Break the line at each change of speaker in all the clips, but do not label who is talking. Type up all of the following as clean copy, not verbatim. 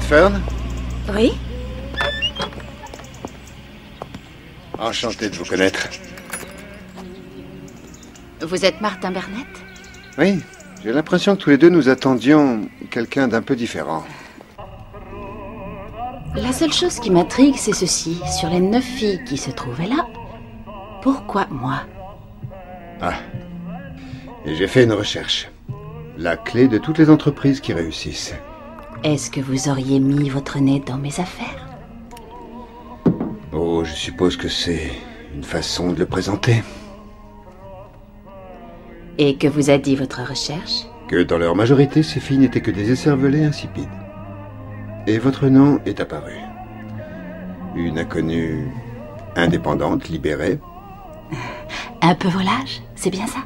Fern?
Oui?
Enchanté de vous connaître.
Vous êtes Martin Burnett?
Oui, j'ai l'impression que tous les deux nous attendions quelqu'un d'un peu différent.
La seule chose qui m'intrigue, c'est ceci. Sur les 9 filles qui se trouvaient là, pourquoi moi?
Ah. Et j'ai fait une recherche. La clé de toutes les entreprises qui réussissent.
Est-ce que vous auriez mis votre nez dans mes affaires?
Oh, je suppose que c'est une façon de le présenter.
Et que vous a dit votre recherche?
Que dans leur majorité, ces filles n'étaient que des écervelés insipides. Et votre nom est apparu. Une inconnue indépendante, libérée.
Un peu volage, c'est bien ça?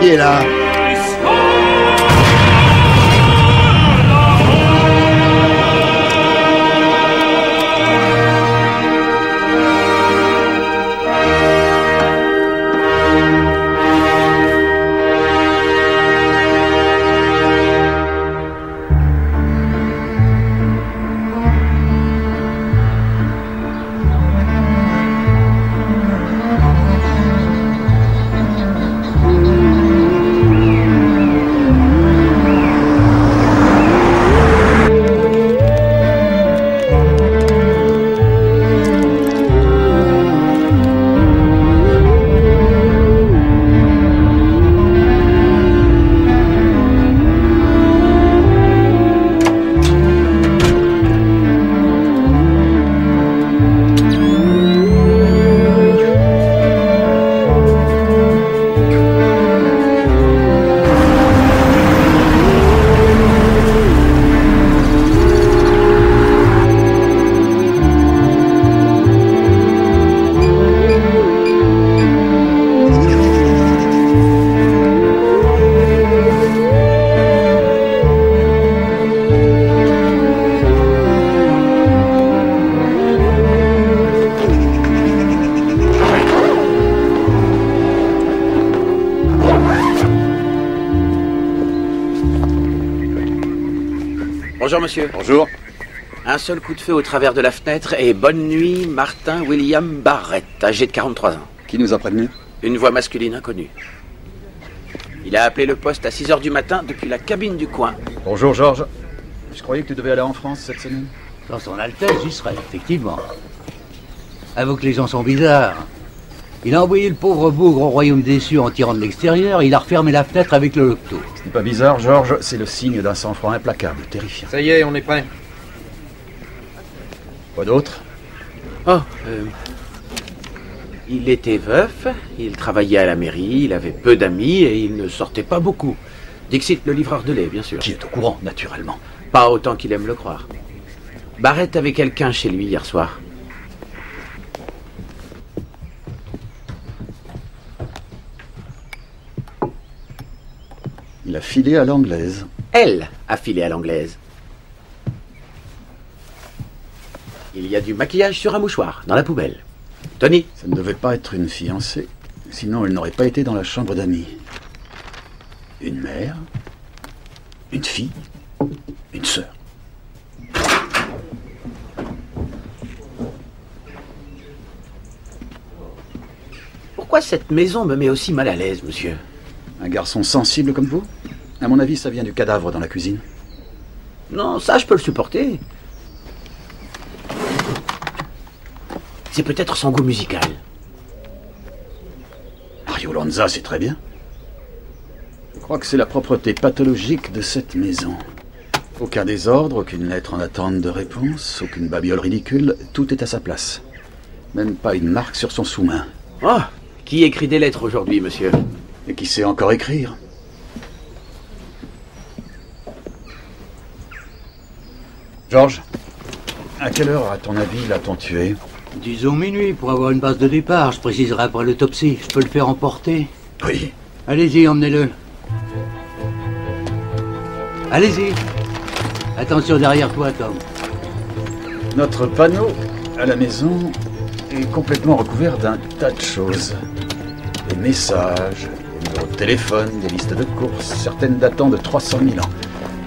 Qui est là?
Bonjour monsieur.
Bonjour.
Un seul coup de feu au travers de la fenêtre et bonne nuit, Martin William Barrett, âgé de 43 ans.
Qui nous a prévenu?
Une voix masculine inconnue. Il a appelé le poste à 6 h du matin depuis la cabine du coin.
Bonjour Georges. Je croyais que tu devais aller en France cette semaine.
Dans son Altesse, j'y serai, effectivement. Avoue que les gens sont bizarres. Il a envoyé le pauvre bougre au royaume des cieux en tirant de l'extérieur, il a refermé la fenêtre avec le loto.
Ce n'est pas bizarre, Georges, c'est le signe d'un sang-froid implacable, terrifiant.
Ça y est, on est prêt.
Quoi d'autre?
Oh, il était veuf, il travaillait à la mairie, il avait peu d'amis et il ne sortait pas beaucoup. Dixit, le livreur de lait, bien sûr.
Qui est au courant, naturellement.
Pas autant qu'il aime le croire. Barrett avait quelqu'un chez lui hier soir.
Il a filé à l'anglaise.
Elle a filé à l'anglaise. Il y a du maquillage sur un mouchoir, dans la poubelle. Tony.
Ça ne devait pas être une fiancée. Sinon, elle n'aurait pas été dans la chambre d'amis. Une mère, une fille, une sœur.
Pourquoi cette maison me met aussi mal à l'aise, monsieur?
Un garçon sensible comme vous? À mon avis, ça vient du cadavre dans la cuisine.
Non, ça, je peux le supporter. C'est peut-être son goût musical.
Mario Lanza, c'est très bien. Je crois que c'est la propreté pathologique de cette maison. Aucun désordre, aucune lettre en attente de réponse, aucune babiole ridicule, tout est à sa place. Même pas une marque sur son sous-main.
Oh, qui écrit des lettres aujourd'hui, monsieur?
Et qui sait encore écrire? Georges, à quelle heure, à ton avis, l'a-t-on tué?
Disons minuit pour avoir une base de départ. Je préciserai après l'autopsie. Je peux le faire emporter.
Oui.
Allez-y, emmenez-le. Allez-y. Attention derrière toi, Tom.
Notre panneau à la maison est complètement recouvert d'un tas de choses. Des messages, des numéros de téléphone, des listes de courses, certaines datant de 300 000 ans.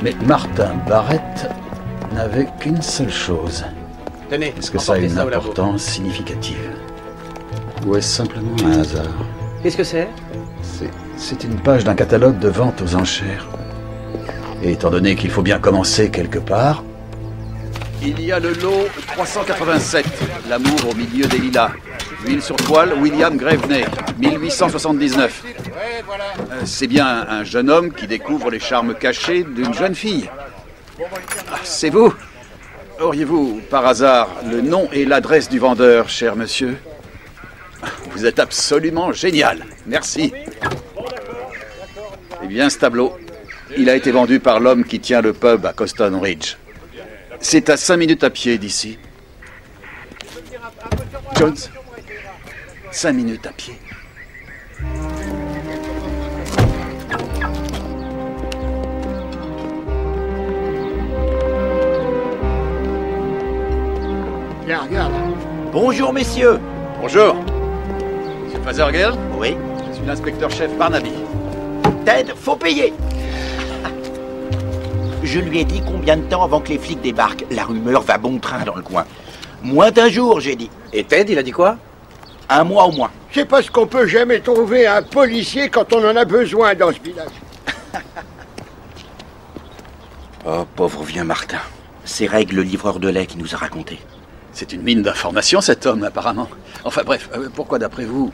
Mais Martin Barrett n'avait qu'une seule chose.
Tenez,
Est-ce que ça a une
emportez au labo.
importance significative? Ou est-ce simplement un hasard?
Qu'est-ce que c'est?
C'est une page d'un catalogue de vente aux enchères. Et étant donné qu'il faut bien commencer quelque part... Il y a le lot 387, l'amour au milieu des lilas. Huile sur toile, William Graveney, 1879. C'est bien un jeune homme qui découvre les charmes cachés d'une jeune fille. Ah, c'est vous? Auriez-vous, par hasard, le nom et l'adresse du vendeur, cher monsieur? Vous êtes absolument génial. Merci. Eh bien, ce tableau, il a été vendu par l'homme qui tient le pub à Coston Ridge. C'est à 5 minutes à pied d'ici. Jones, 5 minutes à pied.
Tiens, regarde.
Bonjour, messieurs.
Bonjour. Monsieur Fazergell,
Oui.
je suis l'inspecteur-chef Barnaby.
Ted, faut payer. Je lui ai dit combien de temps avant que les flics débarquent. La rumeur va bon train dans le coin. Moins d'un jour, j'ai dit.
Et Ted, il a dit quoi?
Un mois au moins.
C'est parce qu'on peut jamais trouver un policier quand on en a besoin dans ce village.
Oh, pauvre vieux Martin. C'est Règle, le livreur de lait, qui nous a raconté.
C'est une mine d'informations, cet homme, apparemment. Enfin bref, pourquoi, d'après vous,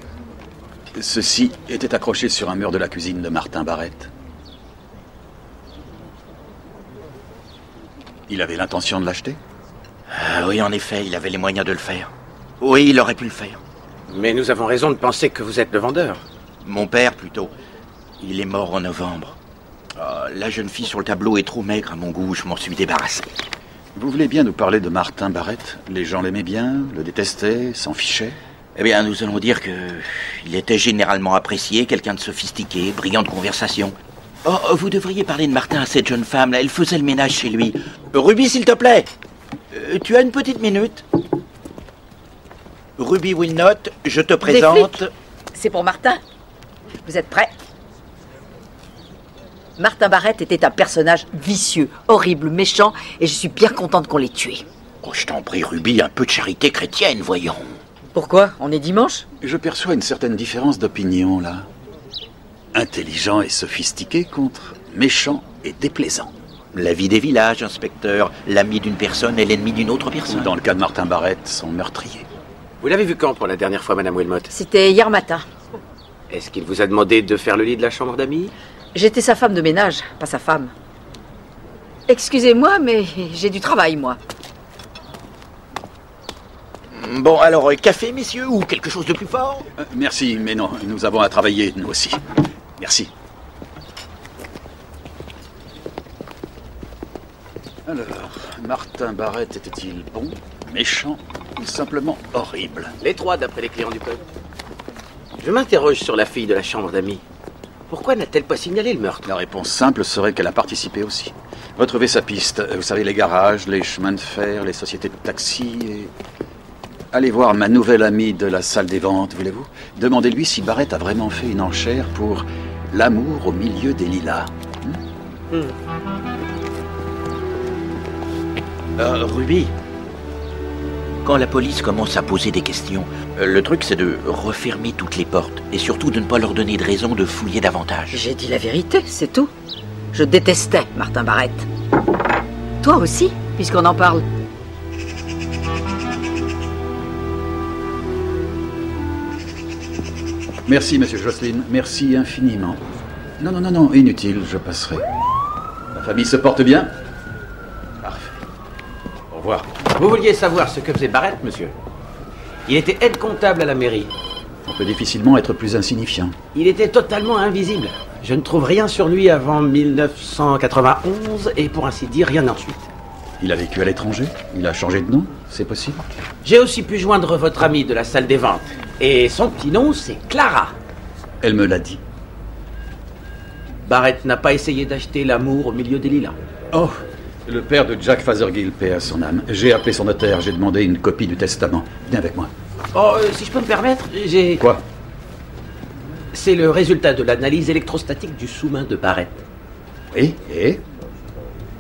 ceci était accroché sur un mur de la cuisine de Martin Barrett? Il avait l'intention de l'acheter?
Oui, en effet, il avait les moyens de le faire. Oui, il aurait pu le faire.
Mais nous avons raison de penser que vous êtes le vendeur.
Mon père, plutôt. Il est mort en novembre. La jeune fille sur le tableau est trop maigre à mon goût, je m'en suis débarrassé.
Vous voulez bien nous parler de Martin Barrett? Les gens l'aimaient bien, le détestaient, s'en fichaient?
Eh bien, nous allons dire que il était généralement apprécié, quelqu'un de sophistiqué, brillant de conversation. Oh, vous devriez parler de Martin à cette jeune femme, là. Elle faisait le ménage chez lui. Ruby, s'il te plaît. Tu as une petite minute? Ruby Wilnot, je te présente...
flics? C'est pour Martin. Vous êtes prêts? Martin Barrett était un personnage vicieux, horrible, méchant, et je suis bien contente qu'on l'ait tué.
Oh, je t'en prie, Ruby, un peu de charité chrétienne, voyons.
Pourquoi? On est dimanche?
Je perçois une certaine différence d'opinion, là. Intelligent et sophistiqué contre méchant et déplaisant.
La vie des villages, inspecteur. L'ami d'une personne et l'ennemi d'une autre
Ou
personne.
dans le cas de Martin Barrett, son meurtrier.
Vous l'avez vu quand pour la dernière fois, Madame Wilmot?
C'était hier matin.
Est-ce qu'il vous a demandé de faire le lit de la chambre d'amis?
J'étais sa femme de ménage, pas sa femme. Excusez-moi, mais j'ai du travail, moi.
Bon, alors, café, messieurs, ou quelque chose de plus fort?
Merci, mais non, nous avons à travailler, nous aussi. Merci. Alors, Martin Barrett était-il bon, méchant ou simplement horrible?
Les trois, d'après les clients du pub. Je m'interroge sur la fille de la chambre d'amis. Pourquoi n'a-t-elle pas signalé le meurtre?
La réponse simple serait qu'elle a participé aussi. Retrouvez sa piste. Vous savez, les garages, les chemins de fer, les sociétés de taxi et... Allez voir ma nouvelle amie de la salle des ventes, voulez-vous? Demandez-lui si Barrett a vraiment fait une enchère pour l'amour au milieu des lilas.
Ruby, quand la police commence à poser des questions, le truc c'est de refermer toutes les portes et surtout de ne pas leur donner de raison de fouiller davantage.
J'ai dit la vérité, c'est tout. Je détestais Martin Barrett. Toi aussi, puisqu'on en parle.
Merci, monsieur Jocelyn. Merci infiniment. Non, inutile, je passerai. La famille se porte bien? Parfait. Au revoir.
Vous vouliez savoir ce que faisait Barrett, monsieur? Il était aide comptable à la mairie.
On peut difficilement être plus insignifiant.
Il était totalement invisible. Je ne trouve rien sur lui avant 1991 et pour ainsi dire rien ensuite.
Il a vécu à l'étranger? Il a changé de nom? C'est possible?
J'ai aussi pu joindre votre amie de la salle des ventes. Et son petit nom, c'est Clara.
Elle me l'a dit.
Barrett n'a pas essayé d'acheter l'amour au milieu des lilas.
Oh, le père de Jack Fothergill, paix à son âme. J'ai appelé son notaire, j'ai demandé une copie du testament. Viens avec moi.
Oh, si je peux me permettre, j'ai...
Quoi?
C'est le résultat de l'analyse électrostatique du sous-main de Barrett.
Oui, et?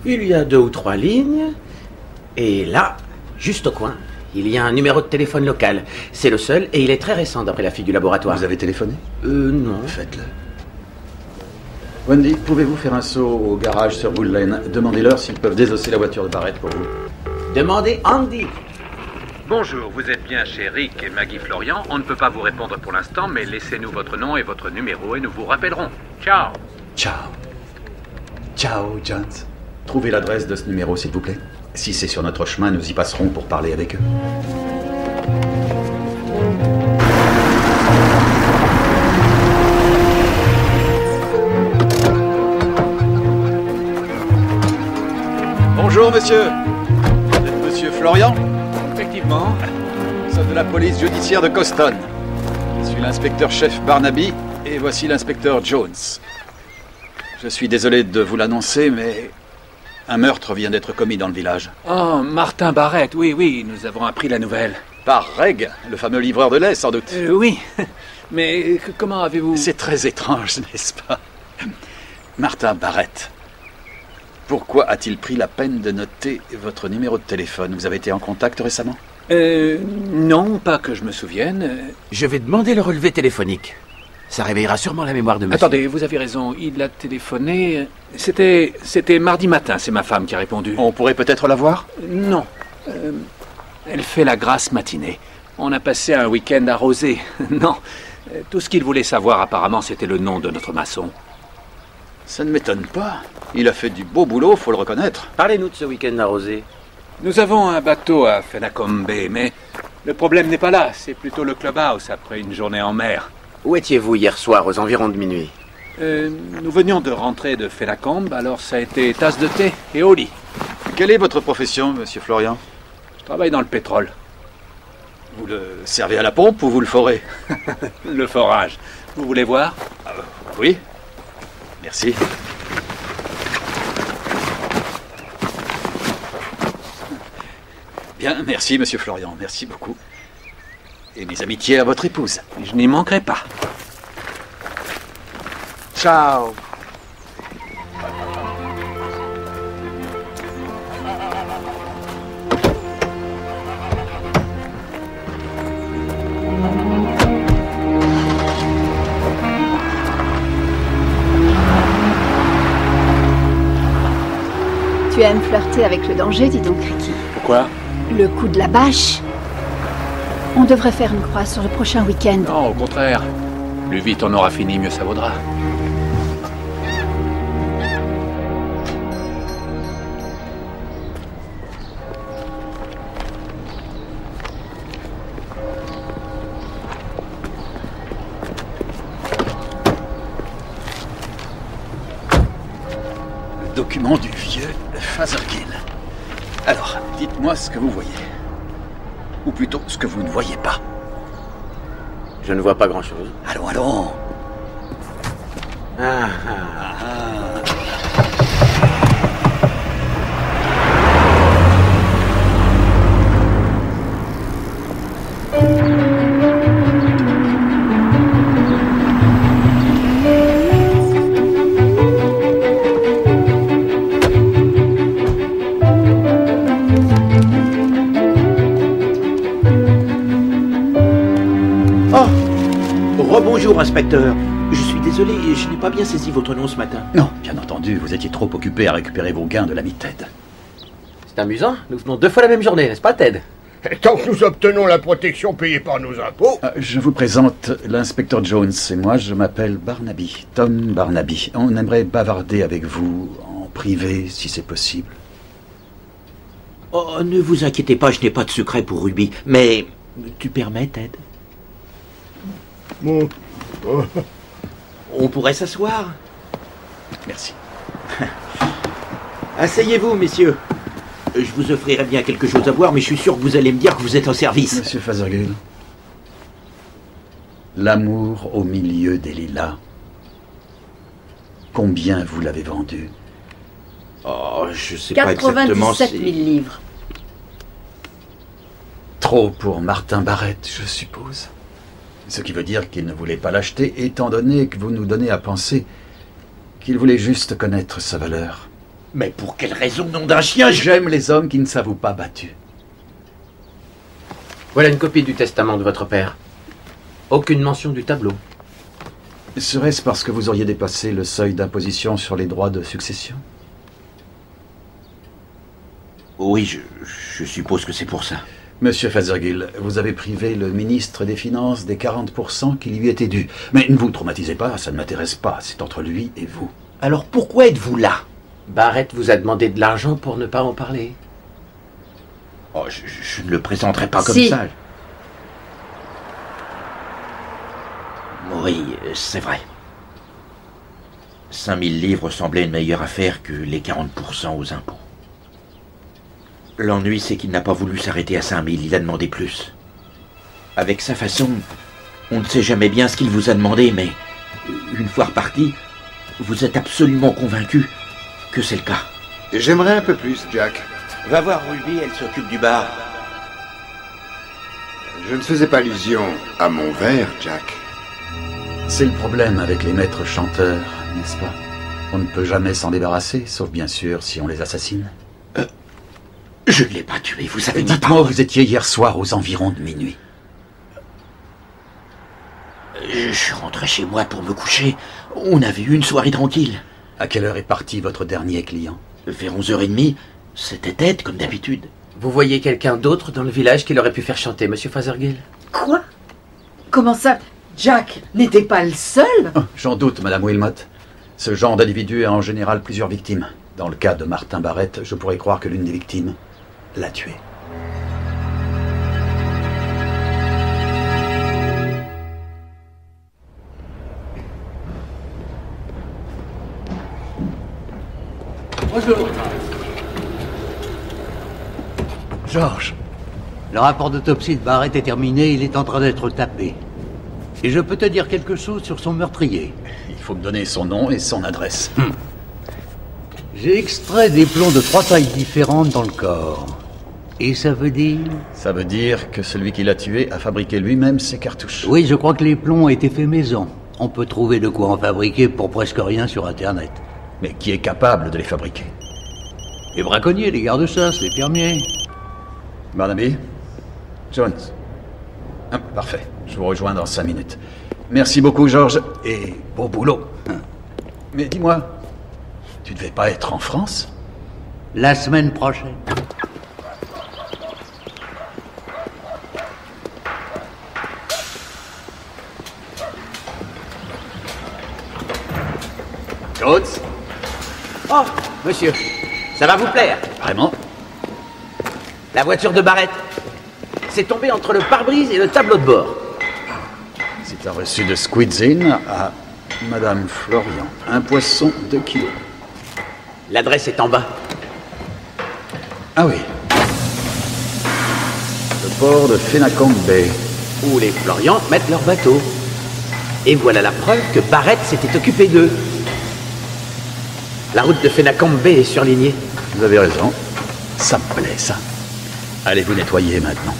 Il y a 2 ou 3 lignes, et là, juste au coin, il y a un numéro de téléphone local. C'est le seul, et il est très récent d'après la fille du laboratoire.
Vous avez téléphoné?
Non.
Faites-le. Wendy, pouvez-vous faire un saut au garage sur Bull Lane? Demandez-leur s'ils peuvent désosser la voiture de Barrett pour vous.
Demandez Andy.
Bonjour, vous êtes bien chez Rick et Maggie Florian. On ne peut pas vous répondre pour l'instant, mais laissez-nous votre nom et votre numéro et nous vous rappellerons. Ciao.
Ciao. Ciao, Jones. Trouvez l'adresse de ce numéro, s'il vous plaît. Si c'est sur notre chemin, nous y passerons pour parler avec eux. Bonjour, monsieur. Vous êtes monsieur Florian?
Effectivement.
Nous sommes de la police judiciaire de Coston. Je suis l'inspecteur-chef Barnaby et voici l'inspecteur Jones. Je suis désolé de vous l'annoncer, mais un meurtre vient d'être commis dans le village.
Oh, Martin Barrett, oui, nous avons appris la nouvelle.
Par Reg, le fameux livreur de lait, sans doute.
Oui, mais comment avez-vous...
C'est très étrange, n'est-ce pas? Martin Barrett. Pourquoi a-t-il pris la peine de noter votre numéro de téléphone? Vous avez été en contact récemment?
Non, pas que je me souvienne.
Je vais demander le relevé téléphonique. Ça réveillera sûrement la mémoire de monsieur.
Attendez, vous avez raison, il a téléphoné... C'était mardi matin, c'est ma femme qui a répondu.
On pourrait peut-être la voir?
Non. Elle fait la grasse matinée. On a passé un week-end arrosé. Non. Tout ce qu'il voulait savoir, apparemment, c'était le nom de notre maçon.
Ça ne m'étonne pas. Il a fait du beau boulot, faut le reconnaître.
Parlez-nous de ce week-end arrosé.
Nous avons un bateau à Fenacombe Bay, mais le problème n'est pas là. C'est plutôt le clubhouse après une journée en mer.
Où étiez-vous hier soir, aux environs de minuit?
Nous venions de rentrer de Fenacombe, alors ça a été tasse de thé et au lit.
Quelle est votre profession, monsieur Florian?
Je travaille dans le pétrole.
Vous le servez à la pompe ou vous le forez?
Le forage. Vous voulez voir?
Oui. Merci. Bien, merci, monsieur Florian. Merci beaucoup. Et mes amitiés à votre épouse.
Je n'y manquerai pas.
Ciao.
Tu aimes flirter avec le danger, dis donc, Ricky.
Pourquoi?
Le coup de la bâche. On devrait faire une croix sur le prochain week-end.
Non, au contraire. Plus vite on aura fini, mieux ça vaudra.
Le document du vieux Fothergill. Alors, dites-moi ce que vous voyez. Ou plutôt, ce que vous ne voyez pas.
Je ne vois pas grand-chose.
Allons, allons.
Ah.
Rebonjour, inspecteur. Je suis désolé, je n'ai pas bien saisi votre nom ce matin.
Non, bien entendu, vous étiez trop occupé à récupérer vos gains de l'ami Ted.
C'est amusant, nous venons 2 fois la même journée, n'est-ce pas, Ted?
Et tant que nous obtenons la protection payée par nos impôts...
Je vous présente l'inspecteur Jones et moi, je m'appelle Barnaby, Tom Barnaby. On aimerait bavarder avec vous en privé, si c'est possible.
Oh, ne vous inquiétez pas, je n'ai pas de secret pour Ruby. Mais, tu permets, Ted?
Bon.
On pourrait s'asseoir.
Merci.
Asseyez-vous, messieurs. Je vous offrirai bien quelque chose à boire, mais je suis sûr que vous allez me dire que vous êtes en service.
Monsieur Fazergill, l'amour au milieu des lilas. Combien vous l'avez vendu?
Oh, je sais pas exactement.
97 000 livres.
Trop pour Martin Barrett, je suppose. Ce qui veut dire qu'il ne voulait pas l'acheter, étant donné que vous nous donnez à penser qu'il voulait juste connaître sa valeur.
Mais pour quelle raison, nom d'un chien?
J'aime les hommes qui ne s'avouent pas battus.
Voilà une copie du testament de votre père. Aucune mention du tableau.
Serait-ce parce que vous auriez dépassé le seuil d'imposition sur les droits de succession?
Oui, je suppose que c'est pour ça.
Monsieur Fazergill, vous avez privé le ministre des Finances des 40% qui lui étaient dus. Mais ne vous traumatisez pas, ça ne m'intéresse pas. C'est entre lui et vous.
Alors pourquoi êtes-vous là?
Barrett vous a demandé de l'argent pour ne pas en parler.
Oh, je ne le présenterai pas comme
Si.
ça. Oui, c'est vrai. 5000 livres semblaient une meilleure affaire que les 40% aux impôts. L'ennui, c'est qu'il n'a pas voulu s'arrêter à 5000, il a demandé plus. Avec sa façon, on ne sait jamais bien ce qu'il vous a demandé, mais une fois reparti, vous êtes absolument convaincu que c'est le cas.
J'aimerais un peu plus, Jack.
Va voir Ruby, elle s'occupe du bar.
Je ne faisais pas allusion à mon verre, Jack.
C'est le problème avec les maîtres chanteurs, n'est-ce pas? On ne peut jamais s'en débarrasser, sauf bien sûr si on les assassine.
Je ne l'ai pas tué, vous savez.
Dites-moi où vous étiez hier soir aux environs de minuit.
Je suis rentré chez moi pour me coucher. On avait eu une soirée tranquille.
À quelle heure est parti votre dernier client?
Vers 11h30, c'était Ted comme d'habitude.
Vous voyez quelqu'un d'autre dans le village qui l'aurait pu faire chanter, monsieur Fazergill?
Quoi? Comment ça? Jack n'était pas le seul?
Oh, j'en doute, Madame Wilmot. Ce genre d'individu a en général plusieurs victimes. Dans le cas de Martin Barrett, je pourrais croire que l'une des victimes l'a tué.
Bonjour. George, le rapport d'autopsie de Barrett est terminé, il est en train d'être tapé. Et je peux te dire quelque chose sur son meurtrier.
Il faut me donner son nom et son adresse.
J'ai extrait des plombs de 3 tailles différentes dans le corps. Et ça veut dire...
Ça veut dire que celui qui l'a tué a fabriqué lui-même ses cartouches.
Oui, je crois que les plombs ont été faits maison. On peut trouver de quoi en fabriquer pour presque rien sur Internet.
Mais qui est capable de les fabriquer?
Les braconniers, les gardes-chasse, les fermiers.
Barnaby? Jones? Ah, parfait. Je vous rejoins dans 5 minutes. Merci beaucoup, George. Et beau boulot. Mais dis-moi, tu devais pas être en France?
La semaine prochaine.
Jones?
Oh, monsieur, ça va vous plaire?
Vraiment?
La voiture de Barrett. C'est tombé entre le pare-brise et le tableau de bord.
C'est un reçu de Squid's Inn à Madame Florian. Un poisson 2 kilos.
L'adresse est en bas.
Ah oui, Le port de Fenacamp Bay.
Où les Florians mettent leur bateau. Et voilà la preuve que Barrett s'était occupé d'eux. La route de Fenacamp Bay est surlignée.
Vous avez raison. Ça me plaît, ça. Allez vous nettoyer maintenant.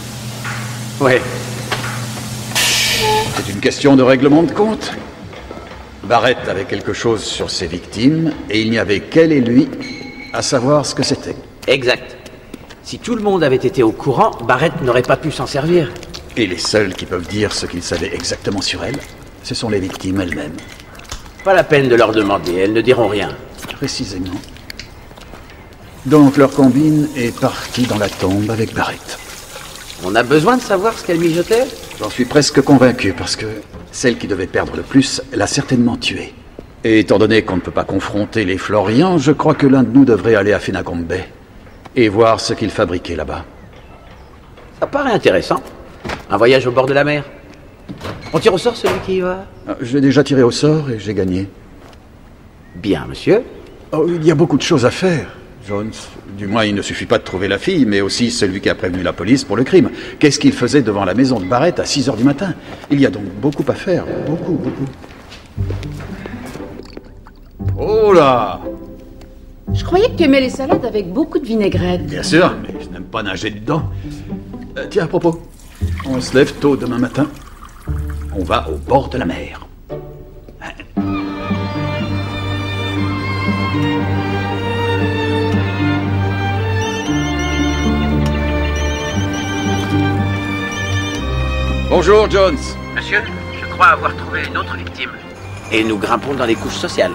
Ouais.
C'est une question de règlement de compte. Barrett avait quelque chose sur ses victimes, et il n'y avait qu'elle et lui à savoir ce que c'était.
Exact. Si tout le monde avait été au courant, Barrett n'aurait pas pu s'en servir.
Et les seuls qui peuvent dire ce qu'ils savaient exactement sur elle, ce sont les victimes elles-mêmes.
Pas la peine de leur demander, elles ne diront rien.
Précisément. Donc leur combine est partie dans la tombe avec Barrett.
On a besoin de savoir ce qu'elle mijotait?
J'en suis presque convaincu, parce que celle qui devait perdre le plus l'a certainement tuée. Et étant donné qu'on ne peut pas confronter les Florians, je crois que l'un de nous devrait aller à Fenacamp Bay et voir ce qu'ils fabriquaient là-bas.
Ça paraît intéressant. Un voyage au bord de la mer. On tire au sort celui qui y va?
J'ai déjà tiré au sort et j'ai gagné.
Bien, monsieur.
Oh, il y a beaucoup de choses à faire, Jones. Du moins, il ne suffit pas de trouver la fille, mais aussi celui qui a prévenu la police pour le crime. Qu'est-ce qu'il faisait devant la maison de Barrett à 6 heures du matin? Il y a donc beaucoup à faire. Beaucoup. Oh là!
Je croyais que tu aimais les salades avec beaucoup de vinaigrette.
Bien sûr, mais je n'aime pas nager dedans. Tiens, à propos, on se lève tôt demain matin. On va au bord de la mer. Bonjour, Jones.
Monsieur, je crois avoir trouvé une autre victime. Et nous grimpons dans les couches sociales.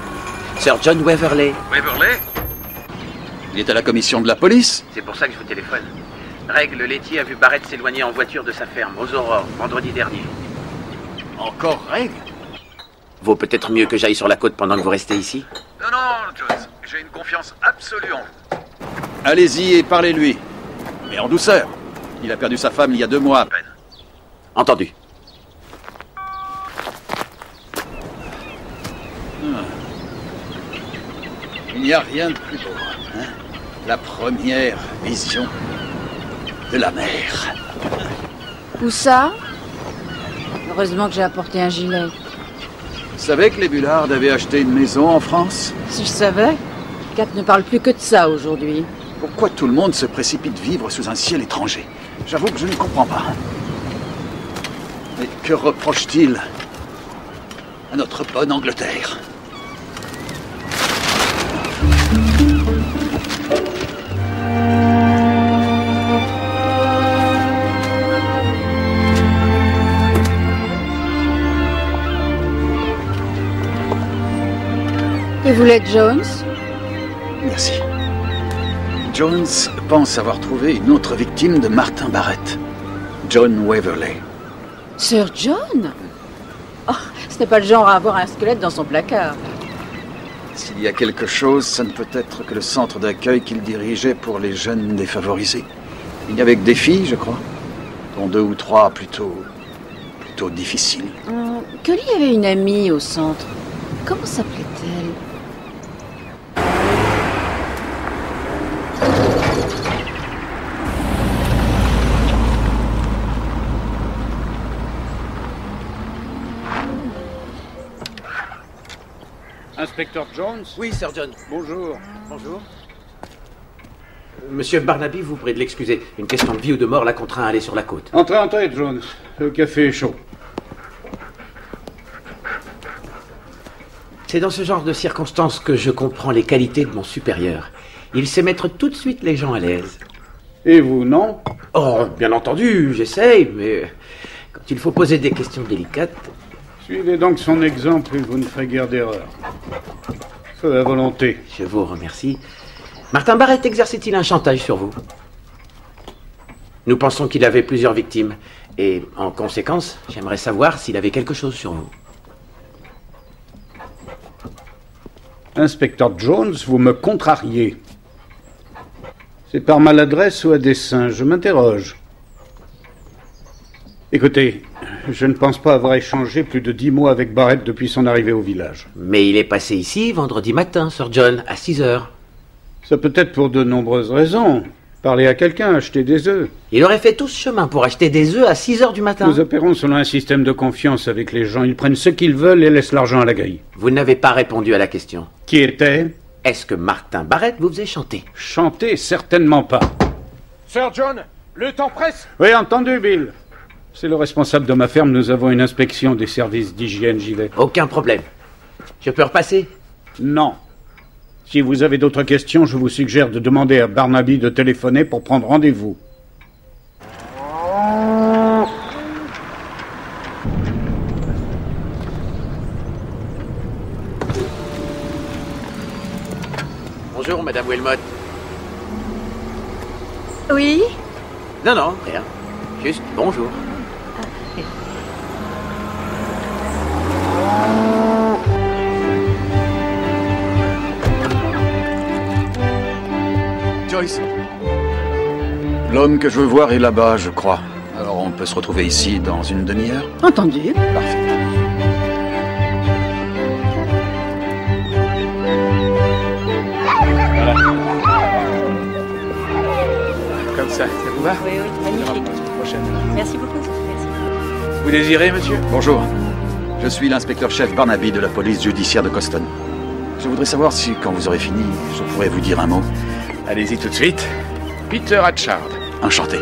Sir John Waverley.
Waverley? Il est à la commission de la police?
C'est pour ça que je vous téléphone. Reg, le laitier, a vu Barrett s'éloigner en voiture de sa ferme, aux Aurores, vendredi dernier.
Encore Reg?
Vaut peut-être mieux que j'aille sur la côte pendant que vous restez ici?
Non, Jones. J'ai une confiance absolue en vous. Allez-y et parlez-lui. Mais en douceur. Il a perdu sa femme il y a 2 mois à peine.
Entendu.
Il n'y a rien de plus beau, hein? La première vision de la mer.
Où ça? Heureusement que j'ai apporté un gilet.
Vous savez que les Bullard avaient acheté une maison en France?
Si je savais. Kat ne parle plus que de ça aujourd'hui.
Pourquoi tout le monde se précipite vivre sous un ciel étranger? J'avoue que je ne comprends pas. Mais que reproche-t-il à notre bonne Angleterre?
Et vous l'êtes, Jones?
Merci. Jones pense avoir trouvé une autre victime de Martin Barrett. John Waverley.
Sir John? Oh, ce n'est pas le genre à avoir un squelette dans son placard.
S'il y a quelque chose, ça ne peut être que le centre d'accueil qu'il dirigeait pour les jeunes défavorisés. Il n'y avait que des filles, je crois, dont 2 ou 3 plutôt difficiles.
Cully avait une amie au centre. Comment s'appelait-elle?
Inspecteur Jones?
Oui, Sir John.
Bonjour.
Bonjour. Monsieur Barnaby, vous prie de l'excuser. Une question de vie ou de mort l'a contraint à aller sur la côte.
Entrez, Jones. Le café est chaud.
C'est dans ce genre de circonstances que je comprends les qualités de mon supérieur. Il sait mettre tout de suite les gens à l'aise.
Et vous, non?
Oh, bien entendu, j'essaye, mais quand il faut poser des questions délicates...
Suivez donc son exemple et vous ne ferez guère d'erreur. Feu à volonté.
Je vous remercie. Martin Barrett exerçait-il un chantage sur vous? Nous pensons qu'il avait plusieurs victimes. Et en conséquence, j'aimerais savoir s'il avait quelque chose sur vous.
Inspecteur Jones, vous me contrariez. C'est par maladresse ou à dessein? Je m'interroge. Écoutez, je ne pense pas avoir échangé plus de 10 mots avec Barrett depuis son arrivée au village.
Mais il est passé ici vendredi matin, Sir John, à 6 heures.
Ça peut être pour de nombreuses raisons. Parler à quelqu'un, acheter des œufs.
Il aurait fait tout ce chemin pour acheter des œufs à 6 heures du matin.
Nous opérons selon un système de confiance avec les gens. Ils prennent ce qu'ils veulent et laissent l'argent à la grille.
Vous n'avez pas répondu à la question.
Qui était?
Est-ce que Martin Barrett vous faisait chanter?
Chanter, certainement pas.
Sir John, le temps presse.
Oui, entendu, Bill. C'est le responsable de ma ferme. Nous avons une inspection des services d'hygiène, j'y vais.
Aucun problème. Je peux repasser?
Non. Si vous avez d'autres questions, je vous suggère de demander à Barnaby de téléphoner pour prendre rendez-vous.
Bonjour, Madame Wilmot.
Oui?
Non, rien. Juste bonjour.
Joyce. L'homme que je veux voir est là-bas, je crois. Alors on peut se retrouver ici dans une demi-heure?
Entendu.
Parfait.
Voilà. Comme ça vous va?
Oui, magnifique.
Prochaine.
Merci beaucoup. Merci.
Vous désirez, monsieur?
Bonjour. Je suis l'inspecteur-chef Barnaby de la police judiciaire de Coston. Je voudrais savoir si, quand vous aurez fini, je pourrais vous dire un mot.
Allez-y tout de suite. Peter Hatchard.
Enchanté.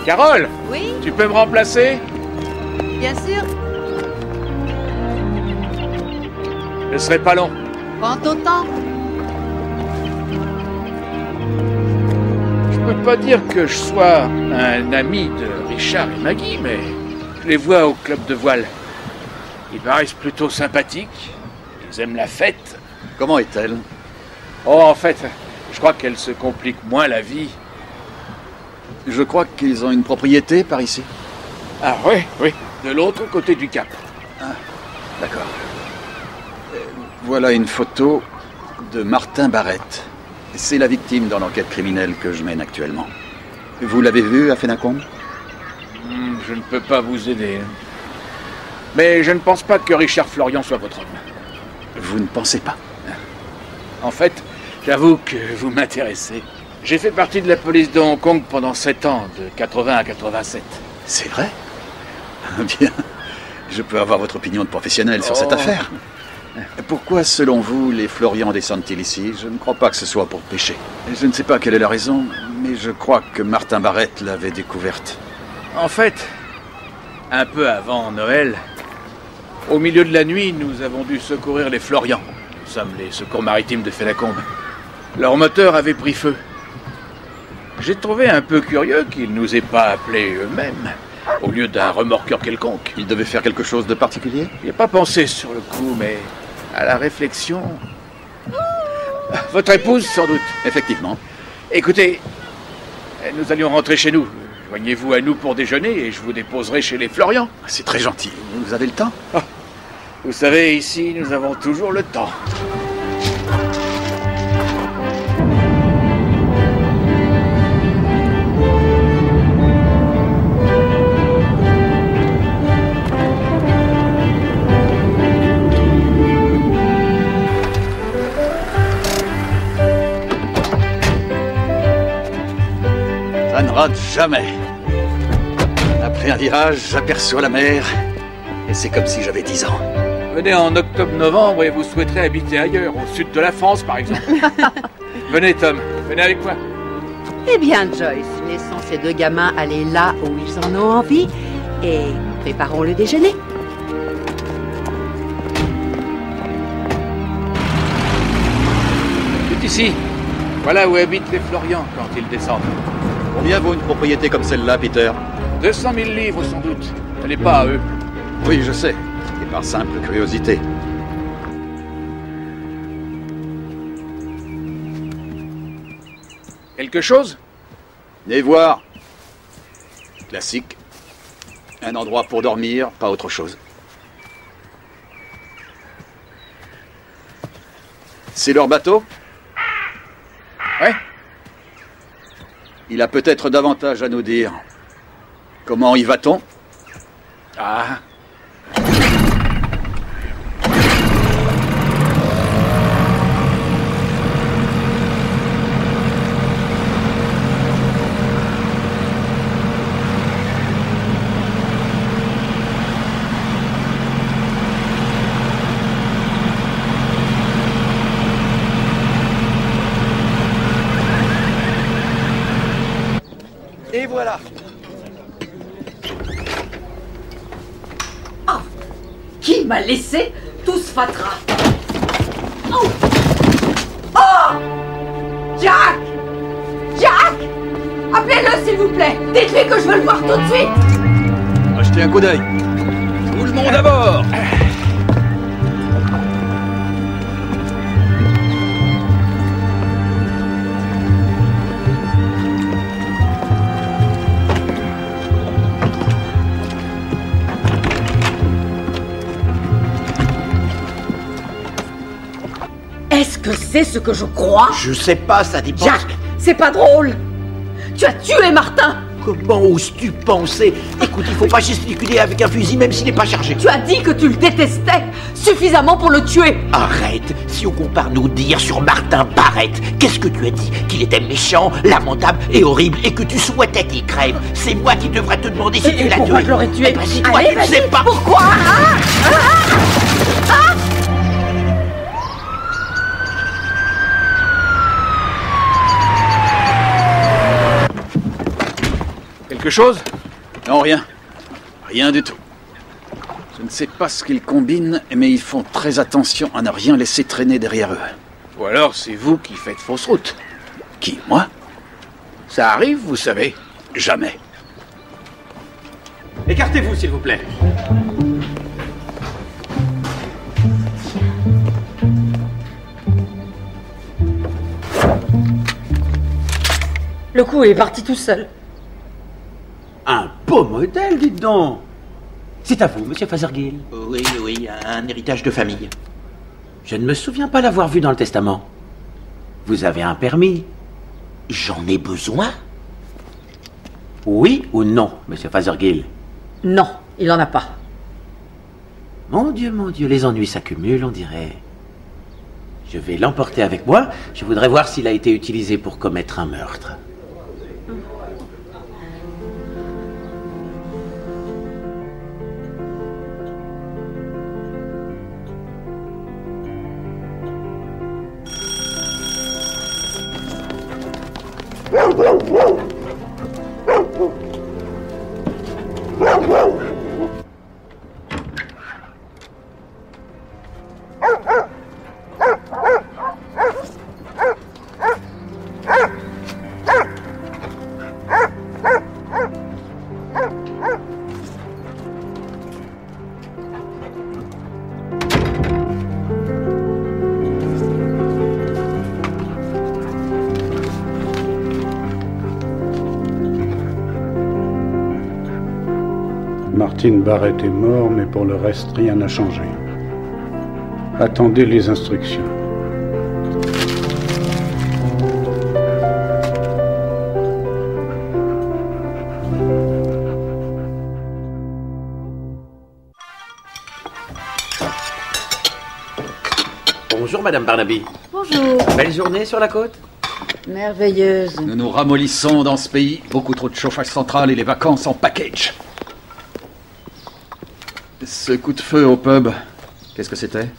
Carole!
Oui?
Tu peux me remplacer?
Bien sûr.
Je serai pas long.
Prends ton temps.
Je peux pas dire que je sois un ami de Richard et Maggie, mais je les vois au club de voile. Ils paraissent plutôt sympathiques. Ils aiment la fête.
Comment est-elle?
Oh, en fait, je crois qu'elle se complique moins la vie.
Je crois qu'ils ont une propriété par ici.
Ah oui, de l'autre côté du cap.
Ah, d'accord. Voilà une photo de Martin Barrett. C'est la victime dans l'enquête criminelle que je mène actuellement. Vous l'avez vu à Fenacombe?
Je ne peux pas vous aider. Mais je ne pense pas que Richard Florian soit votre homme.
Vous ne pensez pas?
En fait, j'avoue que vous m'intéressez. J'ai fait partie de la police de Hong Kong pendant 7 ans, de 80 à 87.
C'est vrai? Bien. Je peux avoir votre opinion de professionnel sur cette affaire. Pourquoi, selon vous, les Florian descendent-ils ici? Je ne crois pas que ce soit pour pêcher. Je ne sais pas quelle est la raison, mais je crois que Martin Barrett l'avait découverte.
En fait, un peu avant Noël, au milieu de la nuit, nous avons dû secourir les Florian. Nous sommes les secours maritimes de Fenacombe. Leur moteur avait pris feu. J'ai trouvé un peu curieux qu'ils ne nous aient pas appelés eux-mêmes, au lieu d'un remorqueur quelconque.
Ils devaient faire quelque chose de particulier?
J'y ai pas pensé sur le coup, mais à la réflexion... Votre épouse, sans doute?
Effectivement.
Écoutez, nous allions rentrer chez nous. Joignez-vous à nous pour déjeuner et je vous déposerai chez les Florian.
C'est très gentil. Vous avez le temps?
Vous savez, ici, nous avons toujours le temps.
Ça ne rate jamais. Après un virage, j'aperçois la mer et c'est comme si j'avais 10 ans.
Venez en octobre-novembre et vous souhaiterez habiter ailleurs, au sud de la France par exemple. Venez Tom, venez avec moi.
Eh bien, Joyce, laissons ces deux gamins aller là où ils en ont envie et préparons le déjeuner.
C'est ici. Voilà où habitent les Florian quand ils descendent.
Combien vaut une propriété comme celle-là, Peter?
200 000 livres sans doute. Elle n'est pas à eux.
Oui, je sais. Et par simple curiosité.
Quelque chose?
Venez voir. Classique. Un endroit pour dormir, pas autre chose. C'est leur bateau?
Ouais.
Il a peut-être davantage à nous dire. Comment y va-t-on?
Ah.
Qui m'a laissé tout ce fatras? Oh! Oh! Jack! Jack! Appelez-le, s'il vous plaît! Dites-lui que je veux le voir tout de suite!
Achetez un coup d'œil. Tout le monde à bord!
Est-ce que c'est ce que je crois?
Je sais pas, ça dépend.
Jack, c'est pas drôle! Tu as tué Martin!
Comment oses-tu penser? Écoute, il faut pas gesticuler avec un fusil même s'il n'est pas chargé.
Tu as dit que tu le détestais suffisamment pour le tuer.
Arrête. Si on compare nos dires sur Martin Barrett, qu'est-ce que tu as dit? Qu'il était méchant, lamentable et horrible et que tu souhaitais qu'il crève. C'est moi qui devrais te demander si tu l'as tué.
Pourquoi je l'aurais tué?
Eh ben, si toi
Allez,
tu ne sais pas.
Pourquoi?
Quelque chose?
Non, rien. Rien du tout. Je ne sais pas ce qu'ils combinent, mais ils font très attention à ne rien laisser traîner derrière eux.
Ou alors c'est vous qui faites fausse route.
Qui, moi?
Ça arrive, vous savez.
Jamais.
Écartez-vous, s'il vous plaît.
Le coup est parti tout seul.
Un beau modèle, dites donc. C'est à vous, monsieur Fazergill.
Oui, oui, un héritage de famille.
Je ne me souviens pas l'avoir vu dans le testament. Vous avez un permis?
J'en ai besoin?
Oui ou non, monsieur Fazergill?
Non, il en a pas.
Mon Dieu, les ennuis s'accumulent, on dirait. Je vais l'emporter avec moi. Je voudrais voir s'il a été utilisé pour commettre un meurtre.
Martin Barrett est mort, mais pour le reste, rien n'a changé. Attendez les instructions.
Bonjour, Madame Barnaby.
Bonjour.
Belle journée sur la côte?
Merveilleuse.
Nous nous ramollissons dans ce pays. Beaucoup trop de chauffage central et les vacances en package. Ce coup de feu au pub, qu'est-ce que c'était?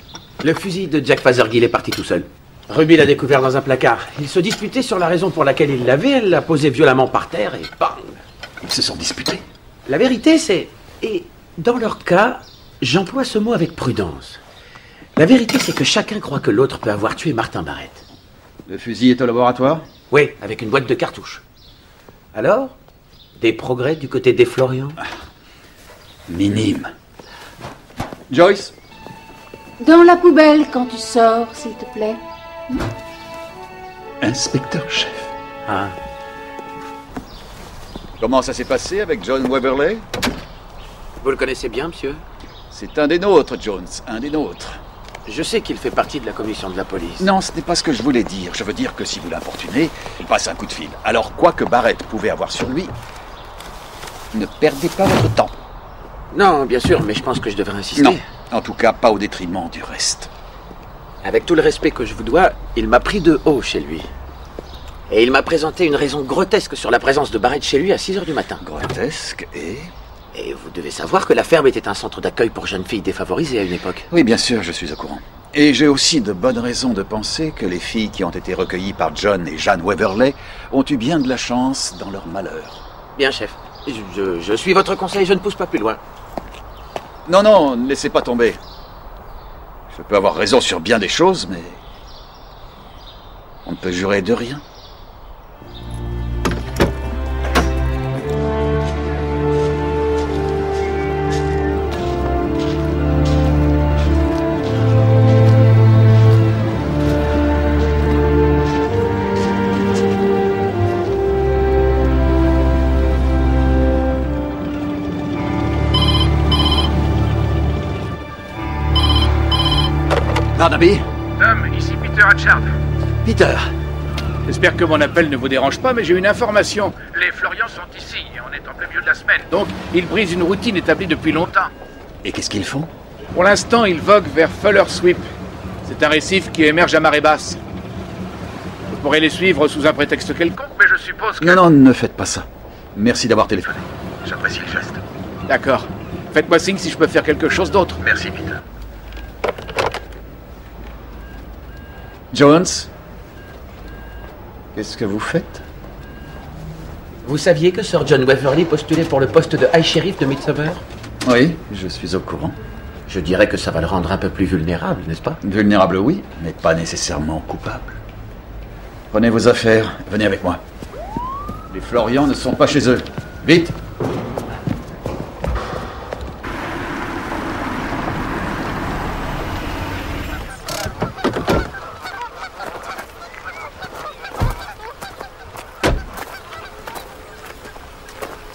Le fusil de Jack Fazergill est parti tout seul. Ruby l'a découvert dans un placard. Ils se disputaient sur la raison pour laquelle il l'avait. Elle l'a posé violemment par terre et bang!
Ils se sont disputés?
La vérité, c'est... Et dans leur cas, j'emploie ce mot avec prudence. La vérité, c'est que chacun croit que l'autre peut avoir tué Martin Barrett.
Le fusil est au laboratoire?
Oui, avec une boîte de cartouches. Alors, des progrès du côté des Florian?
Minime. Joyce?
Dans la poubelle quand tu sors, s'il te plaît.
Inspecteur-chef.
Ah.
Comment ça s'est passé avec John Weberley?
Vous le connaissez bien, monsieur?
C'est un des nôtres, Jones, un des nôtres.
Je sais qu'il fait partie de la commission de la police.
Non, ce n'est pas ce que je voulais dire. Je veux dire que si vous l'importunez, il passe un coup de fil. Alors, quoi que Barrett pouvait avoir sur lui, ne perdez pas votre temps.
Non, bien sûr, mais je pense que je devrais insister.
Non, en tout cas, pas au détriment du reste.
Avec tout le respect que je vous dois, il m'a pris de haut chez lui. Et il m'a présenté une raison grotesque sur la présence de Barrett chez lui à 6 heures du matin.
Grotesque et...
Et vous devez savoir que la ferme était un centre d'accueil pour jeunes filles défavorisées à une époque.
Oui, bien sûr, je suis au courant. Et j'ai aussi de bonnes raisons de penser que les filles qui ont été recueillies par John et Jeanne Weberley ont eu bien de la chance dans leur malheur.
Bien, chef. Je suis votre conseil, je ne pousse pas plus loin.
Non, non, ne laissez pas tomber. Je peux avoir raison sur bien des choses, mais... on ne peut jurer de rien. Barnaby?
Tom, ici Peter Hatchard.
Peter.
J'espère que mon appel ne vous dérange pas, mais j'ai une information. Les Florians sont ici, et on est en plein milieu de la semaine. Donc, ils brisent une routine établie depuis longtemps.
Et qu'est-ce qu'ils font?
Pour l'instant, ils voguent vers Fuller Sweep. C'est un récif qui émerge à marée basse. Vous pourrez les suivre sous un prétexte quelconque, mais je suppose que...
Non, non, ne faites pas ça. Merci d'avoir téléphoné.
J'apprécie le geste. D'accord. Faites-moi signe si je peux faire quelque chose d'autre.
Merci, Peter.
Jones? Qu'est-ce que vous faites?
Vous saviez que Sir John Waverly postulait pour le poste de High Sheriff de Midsummer?
Oui, je suis au courant.
Je dirais que ça va le rendre un peu plus vulnérable, n'est-ce pas?
Vulnérable, oui, mais pas nécessairement coupable. Prenez vos affaires, venez avec moi. Les Florians ne sont pas chez eux. Vite!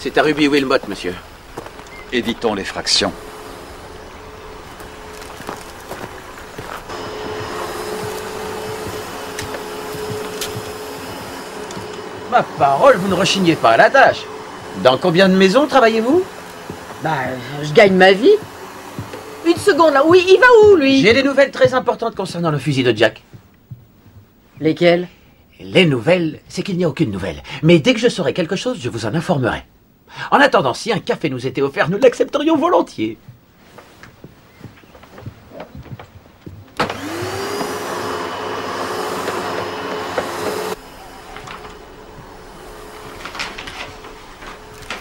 C'est à Ruby Wilmot, monsieur.
Évitons les fractions.
Ma parole, vous ne rechignez pas à la tâche. Dans combien de maisons travaillez-vous?
Bah, je gagne ma vie. Une seconde, là. Oui, il va où, lui?
J'ai des nouvelles très importantes concernant le fusil de Jack.
Lesquelles?
Les nouvelles, c'est qu'il n'y a aucune nouvelle. Mais dès que je saurai quelque chose, je vous en informerai. En attendant, si un café nous était offert, nous l'accepterions volontiers.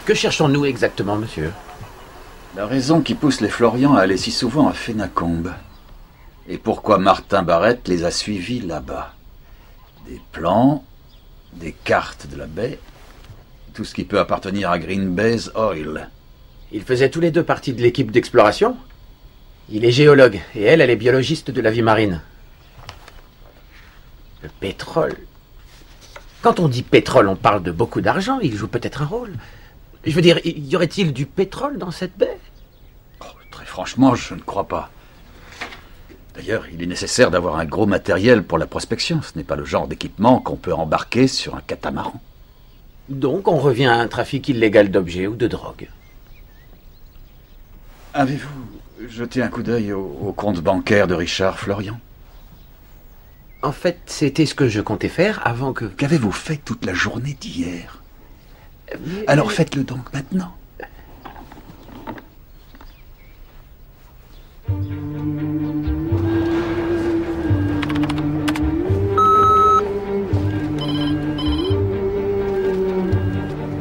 Que cherchons-nous exactement, monsieur?
La raison qui pousse les Florians à aller si souvent à Fenacombe. Et pourquoi Martin Barrett les a suivis là-bas. Des plans, des cartes de la baie, tout ce qui peut appartenir à Green Bay's Oil.
Ils faisaient tous les deux partie de l'équipe d'exploration. Il est géologue, et elle est biologiste de la vie marine. Le pétrole... Quand on dit pétrole, on parle de beaucoup d'argent, il joue peut-être un rôle. Je veux dire, y aurait-il du pétrole dans cette baie?
Oh, très franchement, je ne crois pas. D'ailleurs, il est nécessaire d'avoir un gros matériel pour la prospection. Ce n'est pas le genre d'équipement qu'on peut embarquer sur un catamaran.
Donc on revient à un trafic illégal d'objets ou de drogue.
Avez-vous jeté un coup d'œil au compte bancaire de Richard Florian?
En fait, c'était ce que je comptais faire avant que...
Qu'avez-vous fait toute la journée d'hier? Alors faites-le donc maintenant.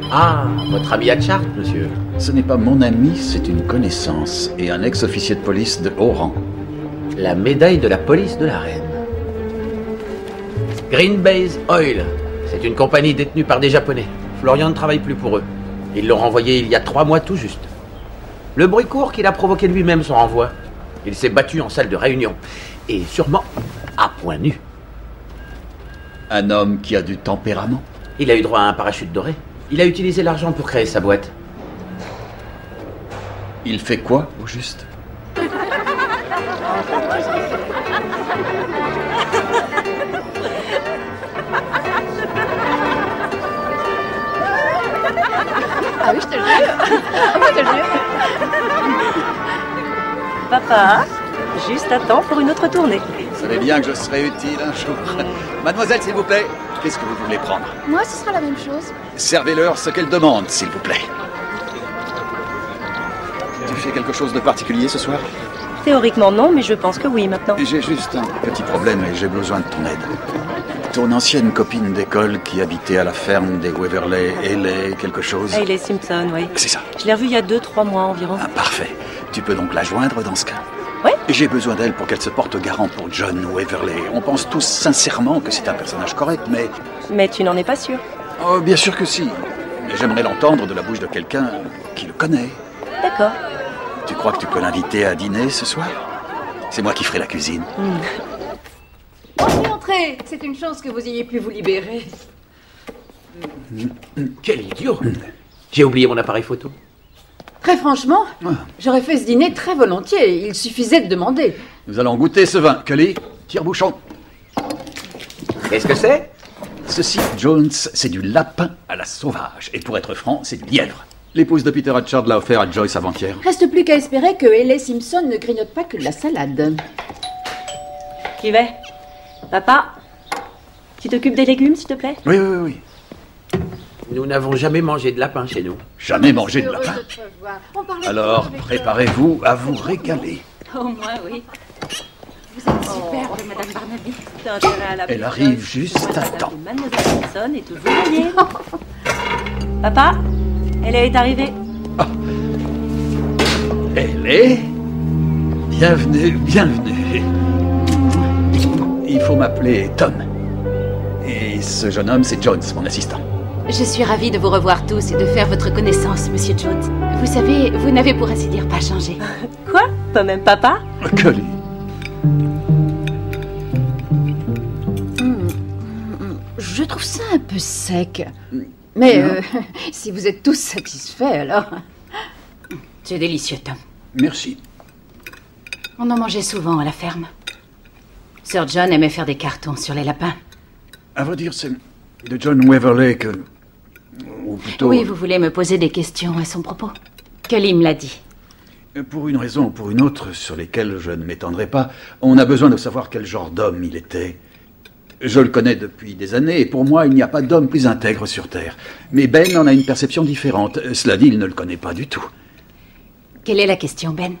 Ah, votre ami Hatchard, monsieur?
Ce n'est pas mon ami, c'est une connaissance et un ex-officier de police de haut rang.
La médaille de la police de la reine. Green Bay's Oil. C'est une compagnie détenue par des Japonais. Florian ne travaille plus pour eux. Ils l'ont renvoyé il y a 3 mois tout juste. Le bruit court qu'il a provoqué lui-même son renvoi. Il s'est battu en salle de réunion. Et sûrement à point nu.
Un homme qui a du tempérament.
Il a eu droit à un parachute doré. Il a utilisé l'argent pour créer sa boîte.
Il fait quoi, au juste?
Ah oui, je te le jure. Ah, moi, je te le jure. Papa, juste à temps pour une autre tournée.
Vous savez bien que je serai utile un jour. Mademoiselle, s'il vous plaît, qu'est-ce que vous voulez prendre?
Moi, ce sera la même chose.
Servez-leur ce qu'elle demande, s'il vous plaît. Tu fais quelque chose de particulier ce soir?
Théoriquement non, mais je pense que oui maintenant.
J'ai juste un petit problème et j'ai besoin de ton aide. Ton ancienne copine d'école qui habitait à la ferme des Waverley, elle est quelque chose?
Hayley Simpson, oui.
C'est ça.
Je l'ai revue il y a 2-3 mois environ.
Ah, parfait. Tu peux donc la joindre dans ce cas?
Oui.
J'ai besoin d'elle pour qu'elle se porte garant pour John Waverley. On pense tous sincèrement que c'est un personnage correct, mais...
Mais tu n'en es pas sûr.
Oh, bien sûr que si. Mais j'aimerais l'entendre de la bouche de quelqu'un qui le connaît.
D'accord.
Tu crois que tu peux l'inviter à dîner ce soir? C'est moi qui ferai la cuisine.
Entrez, entrez. C'est une chance que vous ayez pu vous libérer.
Quel idiot! J'ai oublié mon appareil photo.
Très franchement, j'aurais fait ce dîner très volontiers. Il suffisait de demander.
Nous allons goûter ce vin. Cully, tire-bouchon.
Qu'est-ce que c'est?
Ceci, Jones, c'est du lapin à la sauvage. Et pour être franc, c'est du lièvre. L'épouse de Peter Hatchard l'a offert à Joyce avant-hier.
Reste plus qu'à espérer que Hayley Simpson ne grignote pas que de la salade.
J'y vais. Papa, tu t'occupes des légumes, s'il te plaît?
Oui, oui, oui.
Nous n'avons jamais mangé de lapin chez nous.
Jamais mangé de lapin? Alors, préparez-vous à vous régaler.
Au moins, oui.
Vous êtes superbe, Madame Barnaby.
T'as intérêt à la
Elle arrive juste à temps.
Mademoiselle Simpson est toujours mariée. Papa, elle est arrivée.
Elle est... Bienvenue, bienvenue. Il faut m'appeler Tom. Et ce jeune homme, c'est Jones, mon assistant.
Je suis ravie de vous revoir tous et de faire votre connaissance, Monsieur Jones. Vous savez, vous n'avez pour ainsi dire pas changé.
Quoi? Pas même papa?
Cully.
Je trouve ça un peu sec. Mais si vous êtes tous satisfaits, alors...
C'est délicieux, Tom.
Merci.
On en mangeait souvent à la ferme. Sir John aimait faire des cartons sur les lapins.
À vrai dire, c'est de John Waverley que... Ou plutôt...
Oui, vous voulez me poser des questions à son propos. Cully me l'a dit.
Pour une raison ou pour une autre, sur lesquelles je ne m'étendrai pas, on a besoin de savoir quel genre d'homme il était. Je le connais depuis des années, et pour moi, il n'y a pas d'homme plus intègre sur Terre. Mais Ben en a une perception différente. Cela dit, il ne le connaît pas du tout.
Quelle est la question, Ben?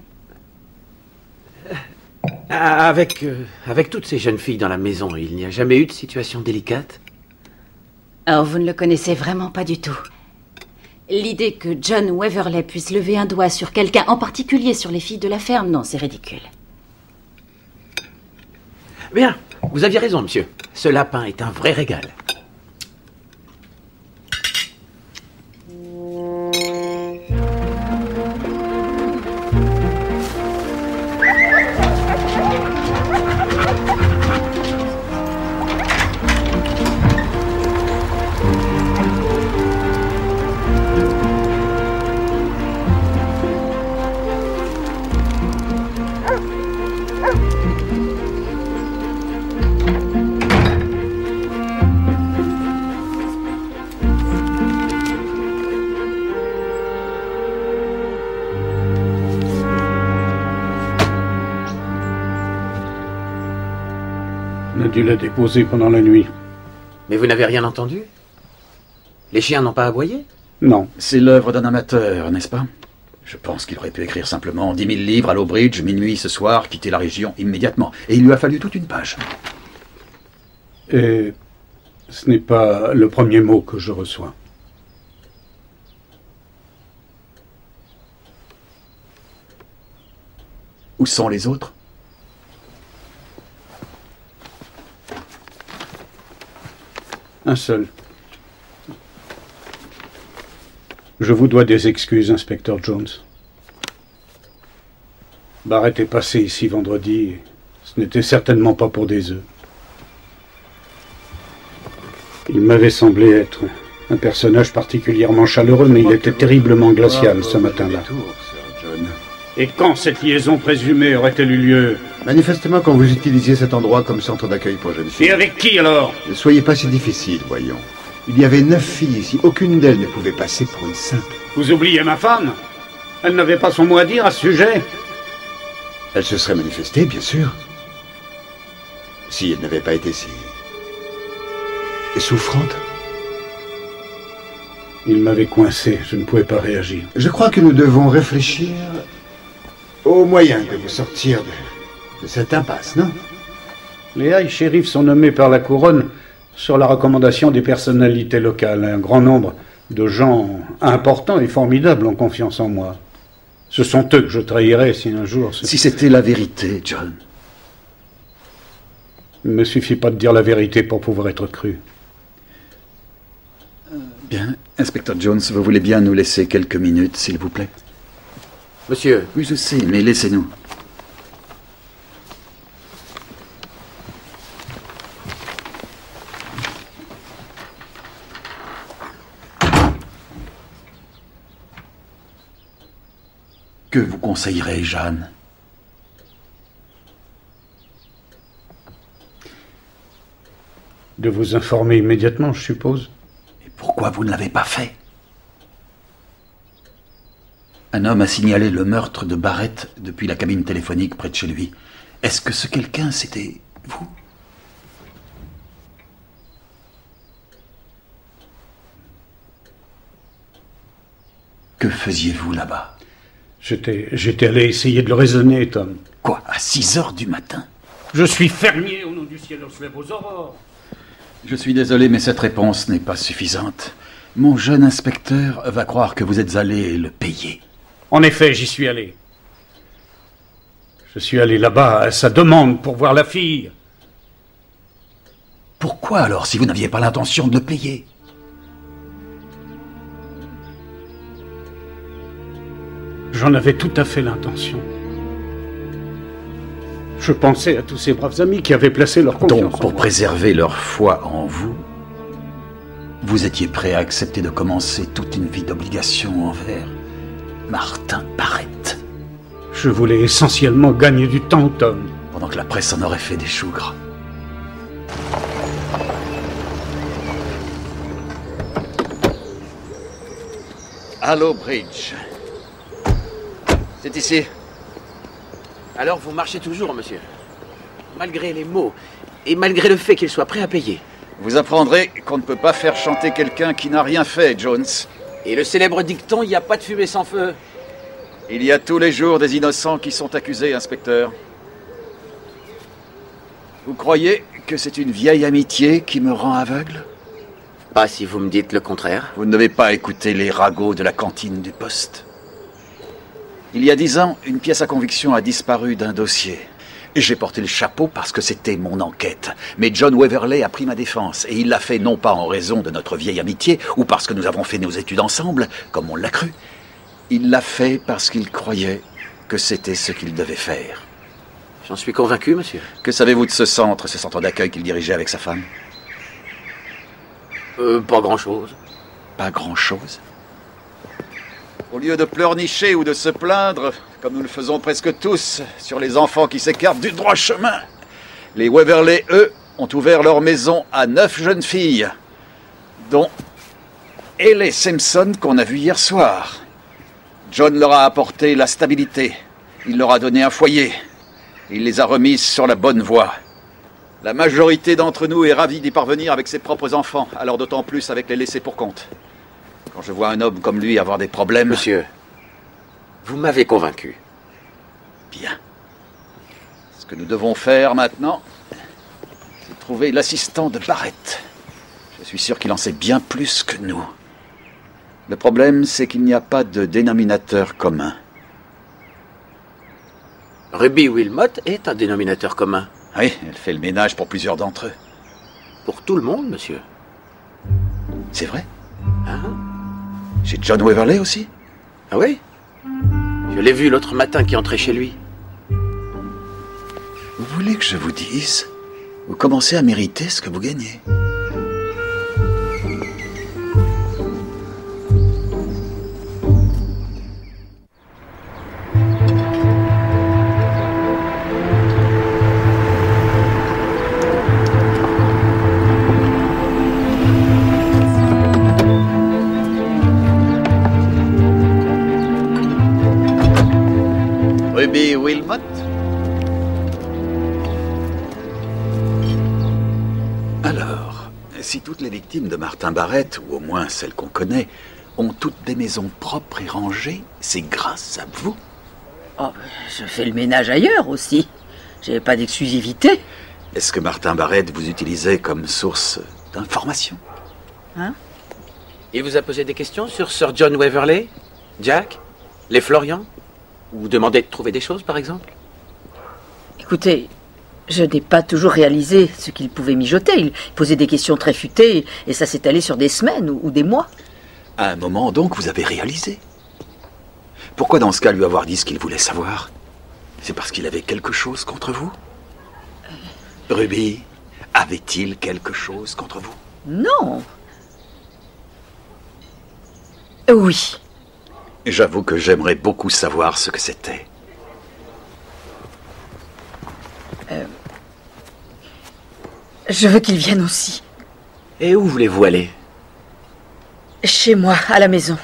Avec toutes ces jeunes filles dans la maison, il n'y a jamais eu de situation délicate?
Alors, vous ne le connaissez vraiment pas du tout. L'idée que John Waverley puisse lever un doigt sur quelqu'un, en particulier sur les filles de la ferme, non, c'est ridicule.
Bien, vous aviez raison, monsieur. Ce lapin est un vrai régal.
On a dû la déposer pendant la nuit.
Mais vous n'avez rien entendu? Les chiens n'ont pas aboyé?
Non.
C'est l'œuvre d'un amateur, n'est-ce pas? Je pense qu'il aurait pu écrire simplement 10 000 livres à Lowbridge, minuit ce soir, quitter la région immédiatement. Et il lui a fallu toute une page.
Et ce n'est pas le premier mot que je reçois.
Où sont les autres?
Un seul. Je vous dois des excuses, inspecteur Jones. Barrett est passé ici vendredi et ce n'était certainement pas pour des œufs. Il m'avait semblé être un personnage particulièrement chaleureux, mais il était terriblement glacial ce matin-là. Et quand cette liaison présumée aurait-elle eu lieu?
Manifestement quand vous utilisiez cet endroit comme centre d'accueil pour jeunes filles.
Et avec qui alors?
Ne soyez pas si difficile, voyons. Il y avait 9 filles ici, aucune d'elles ne pouvait passer pour une simple.
Vous oubliez ma femme? Elle n'avait pas son mot à dire à ce sujet?
Elle se serait manifestée, bien sûr. Si elle n'avait pas été si... souffrante.
Il m'avait coincé, je ne pouvais pas réagir.
Je crois que nous devons réfléchir aux moyens de vous sortir de cette impasse, non?
Les high shérifs sont nommés par la couronne sur la recommandation des personnalités locales. Un grand nombre de gens importants et formidables ont confiance en moi. Ce sont eux que je trahirais si un jour...
Si c'était la vérité, John.
Il ne me suffit pas de dire la vérité pour pouvoir être cru.
Bien. Inspecteur Jones, vous voulez bien nous laisser quelques minutes, s'il vous plaît?
Monsieur.
Oui, je sais, mais laissez-nous. Que vous conseillerez, Jeanne?
De vous informer immédiatement, je suppose.
Et pourquoi vous ne l'avez pas fait? Un homme a signalé le meurtre de Barrett depuis la cabine téléphonique près de chez lui. Est-ce que ce quelqu'un, c'était vous? Que faisiez-vous là-bas?
J'étais allé essayer de le raisonner, Tom.
Quoi, à 6 heures du matin?
Je suis fermier, au nom du ciel, on se lève aux aurores.
Je suis désolé, mais cette réponse n'est pas suffisante. Mon jeune inspecteur va croire que vous êtes allé le payer.
En effet, j'y suis allé. Je suis allé là-bas à sa demande pour voir la fille.
Pourquoi alors, si vous n'aviez pas l'intention de le payer?
J'en avais tout à fait l'intention. Je pensais à tous ces braves amis qui avaient placé leur confiance en moi.
Donc, pour préserver leur foi en vous, vous étiez prêt à accepter de commencer toute une vie d'obligation envers Martin Barrett.
Je voulais essentiellement gagner du temps, Tom.
Pendant que la presse en aurait fait des choux gras.
Allô, Bridge. C'est ici.
Alors vous marchez toujours, monsieur. Malgré les mots, et malgré le fait qu'il soit prêt à payer.
Vous apprendrez qu'on ne peut pas faire chanter quelqu'un qui n'a rien fait, Jones.
Et le célèbre dicton, il n'y a pas de fumée sans feu.
Il y a tous les jours des innocents qui sont accusés, inspecteur. Vous croyez que c'est une vieille amitié qui me rend aveugle?
Pas si vous me dites le contraire.
Vous ne devez pas écouter les ragots de la cantine du poste. Il y a 10 ans, une pièce à conviction a disparu d'un dossier. J'ai porté le chapeau parce que c'était mon enquête. Mais John Waverley a pris ma défense. Et il l'a fait non pas en raison de notre vieille amitié, ou parce que nous avons fait nos études ensemble, comme on l'a cru. Il l'a fait parce qu'il croyait que c'était ce qu'il devait faire.
J'en suis convaincu, monsieur.
Que savez-vous de ce centre d'accueil qu'il dirigeait avec sa femme?
Pas grand-chose.
Pas grand-chose? Au lieu de pleurnicher ou de se plaindre, comme nous le faisons presque tous, sur les enfants qui s'écartent du droit chemin, les Waverley, eux, ont ouvert leur maison à 9 jeunes filles, dont Ellie Simpson qu'on a vue hier soir. John leur a apporté la stabilité, il leur a donné un foyer, il les a remises sur la bonne voie. La majorité d'entre nous est ravie d'y parvenir avec ses propres enfants, alors d'autant plus avec les laissés pour compte. Quand je vois un homme comme lui avoir des problèmes...
Monsieur, vous m'avez convaincu.
Bien. Ce que nous devons faire maintenant, c'est trouver l'assistant de Barrett. Je suis sûr qu'il en sait bien plus que nous. Le problème, c'est qu'il n'y a pas de dénominateur commun.
Ruby Wilmot est un dénominateur commun.
Oui, elle fait le ménage pour plusieurs d'entre eux.
Pour tout le monde, monsieur.
C'est vrai?
Hein?
Chez John Waverley aussi?
Ah oui? Je l'ai vu l'autre matin qui entrait chez lui.
Vous voulez que je vous dise? Vous commencez à mériter ce que vous gagnez. Ruby Wilmot? Alors, si toutes les victimes de Martin Barrett, ou au moins celles qu'on connaît, ont toutes des maisons propres et rangées, c'est grâce à vous?
Oh, je fais le ménage ailleurs aussi. J'ai pas d'exclusivité.
Est-ce que Martin Barrett vous utilisait comme source d'information?
Hein?
Il vous a posé des questions sur Sir John Waverley? Jack? Les Florian? Vous demandez de trouver des choses, par exemple?
Écoutez, je n'ai pas toujours réalisé ce qu'il pouvait mijoter. Il posait des questions très futées, et ça s'est allé sur des semaines ou des mois.
À un moment, donc, vous avez réalisé. Pourquoi, dans ce cas, lui avoir dit ce qu'il voulait savoir? C'est parce qu'il avait quelque chose contre vous? Ruby, avait-il quelque chose contre vous?
Non. Oui.
J'avoue que j'aimerais beaucoup savoir ce que c'était.
Je veux qu'il vienne aussi.
Et où voulez-vous aller?
Chez moi, à la maison.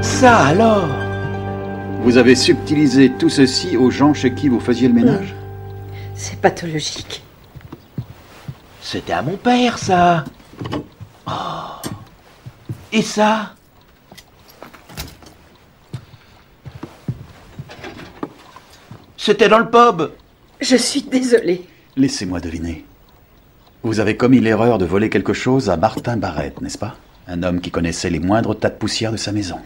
Ça alors?
Vous avez subtilisé tout ceci aux gens chez qui vous faisiez le ménage?
C'est pathologique.
C'était à mon père, ça. Oh. Et ça? C'était dans le pub.
Je suis désolée.
Laissez-moi deviner. Vous avez commis l'erreur de voler quelque chose à Martin Barrett, n'est-ce pas? Un homme qui connaissait les moindres tas de poussière de sa maison.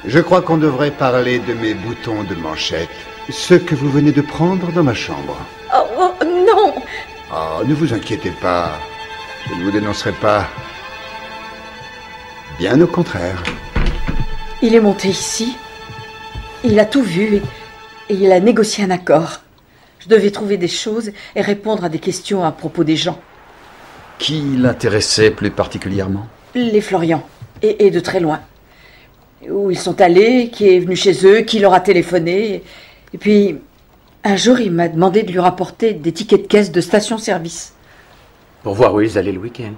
Je crois qu'on devrait parler de mes boutons de manchette, ceux que vous venez de prendre dans ma chambre.
Oh non!
Oh, ne vous inquiétez pas, je ne vous dénoncerai pas. Bien au contraire.
Il est monté ici, il a tout vu et il a négocié un accord. Je devais trouver des choses et répondre à des questions à propos des gens.
Qui l'intéressait plus particulièrement?
Les Florian, et de très loin. Où ils sont allés, qui est venu chez eux, qui leur a téléphoné. Et puis, un jour, il m'a demandé de lui rapporter des tickets de caisse de station-service.
Pour voir où ils allaient le week-end.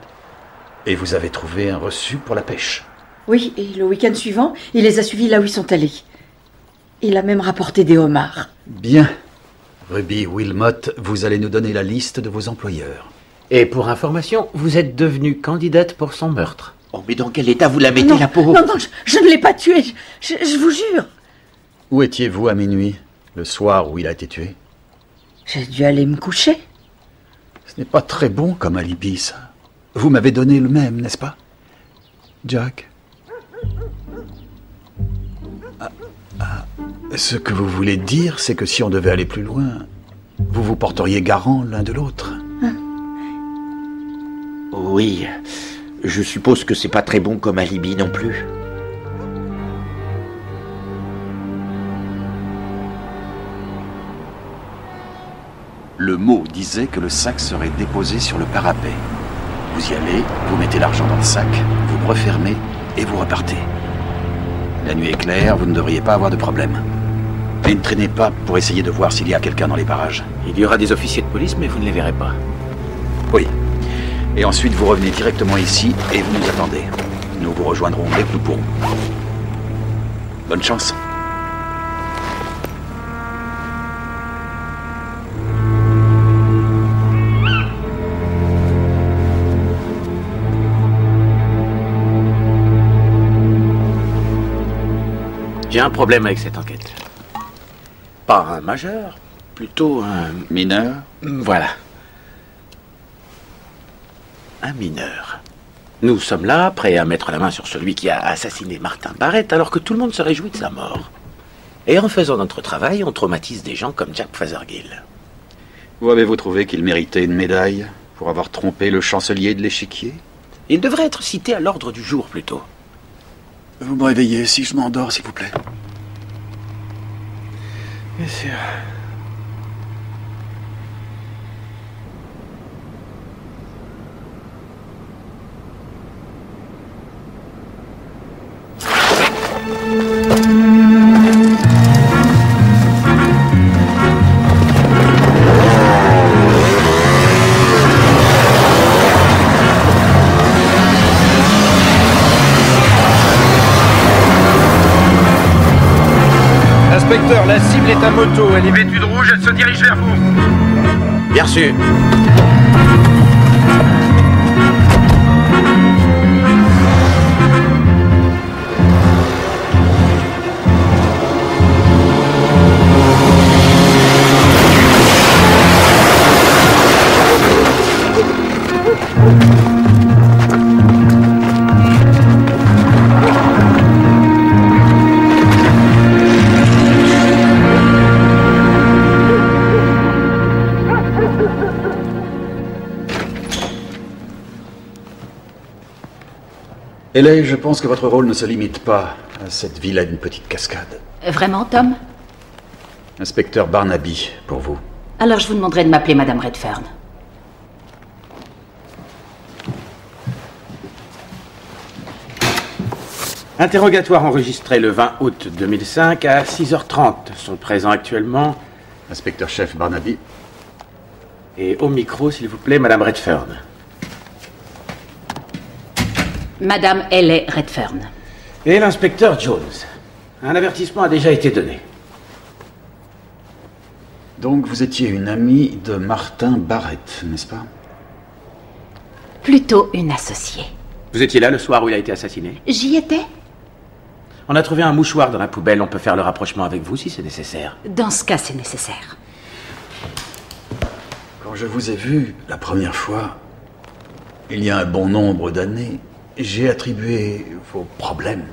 Et vous avez trouvé un reçu pour la pêche?
Oui, et le week-end suivant, il les a suivis là où ils sont allés. Il a même rapporté des homards.
Bien. Ruby Wilmot, vous allez nous donner la liste de vos employeurs.
Et pour information, vous êtes devenue candidate pour son meurtre.
Oh, mais dans quel état vous la mettez,
non,
la pauvre?
Non, je ne l'ai pas tué, je vous jure.
Où étiez-vous à minuit, le soir où il a été tué?
J'ai dû aller me coucher.
Ce n'est pas très bon comme alibi, ça. Vous m'avez donné le même, n'est-ce pas, Jack? Ce que vous voulez dire, c'est que si on devait aller plus loin, vous vous porteriez garant l'un de l'autre.
Oui, je suppose que c'est pas très bon comme alibi non plus.
Le mot disait que le sac serait déposé sur le parapet. Vous y allez, vous mettez l'argent dans le sac, vous le refermez et vous repartez. La nuit est claire, vous ne devriez pas avoir de problème. Et ne traînez pas pour essayer de voir s'il y a quelqu'un dans les parages.
Il y aura des officiers de police, mais vous ne les verrez pas.
Oui. Et ensuite, vous revenez directement ici et vous nous attendez. Nous vous rejoindrons dès que nous pourrons. Bonne chance.
J'ai un problème avec cette enquête. Pas un majeur, plutôt un...
Mineur?
Voilà. Un mineur. Nous sommes là, prêts à mettre la main sur celui qui a assassiné Martin Barrett, alors que tout le monde se réjouit de sa mort. Et en faisant notre travail, on traumatise des gens comme Jack Fothergill.
Où avez-vous trouvé qu'il méritait une médaille pour avoir trompé le chancelier de l'échiquier?
Il devrait être cité à l'ordre du jour, plutôt.
Vous me réveillez si je m'endors, s'il vous plaît.
Bien sûr.
Inspecteur, la cible est à moto. Elle est vêtue de rouge, elle se dirige vers vous.
Bien sûr.
Ellie, je pense que votre rôle ne se limite pas à cette vilaine petite cascade.
Vraiment, Tom?
Inspecteur Barnaby, pour vous.
Alors je vous demanderai de m'appeler Madame Redfern.
Interrogatoire enregistré le 20 août 2005 à 6h30. Sont présents actuellement...
Inspecteur-chef Barnaby.
Et au micro, s'il vous plaît, Madame Redfern.
Madame Ellie Redfern.
Et l'inspecteur Jones. Un avertissement a déjà été donné.
Donc vous étiez une amie de Martin Barrett, n'est-ce pas?
Plutôt une associée.
Vous étiez là le soir où il a été assassiné?
J'y étais.
On a trouvé un mouchoir dans la poubelle. On peut faire le rapprochement avec vous si c'est nécessaire.
Dans ce cas, c'est nécessaire.
Quand je vous ai vu la première fois, il y a un bon nombre d'années, j'ai attribué vos problèmes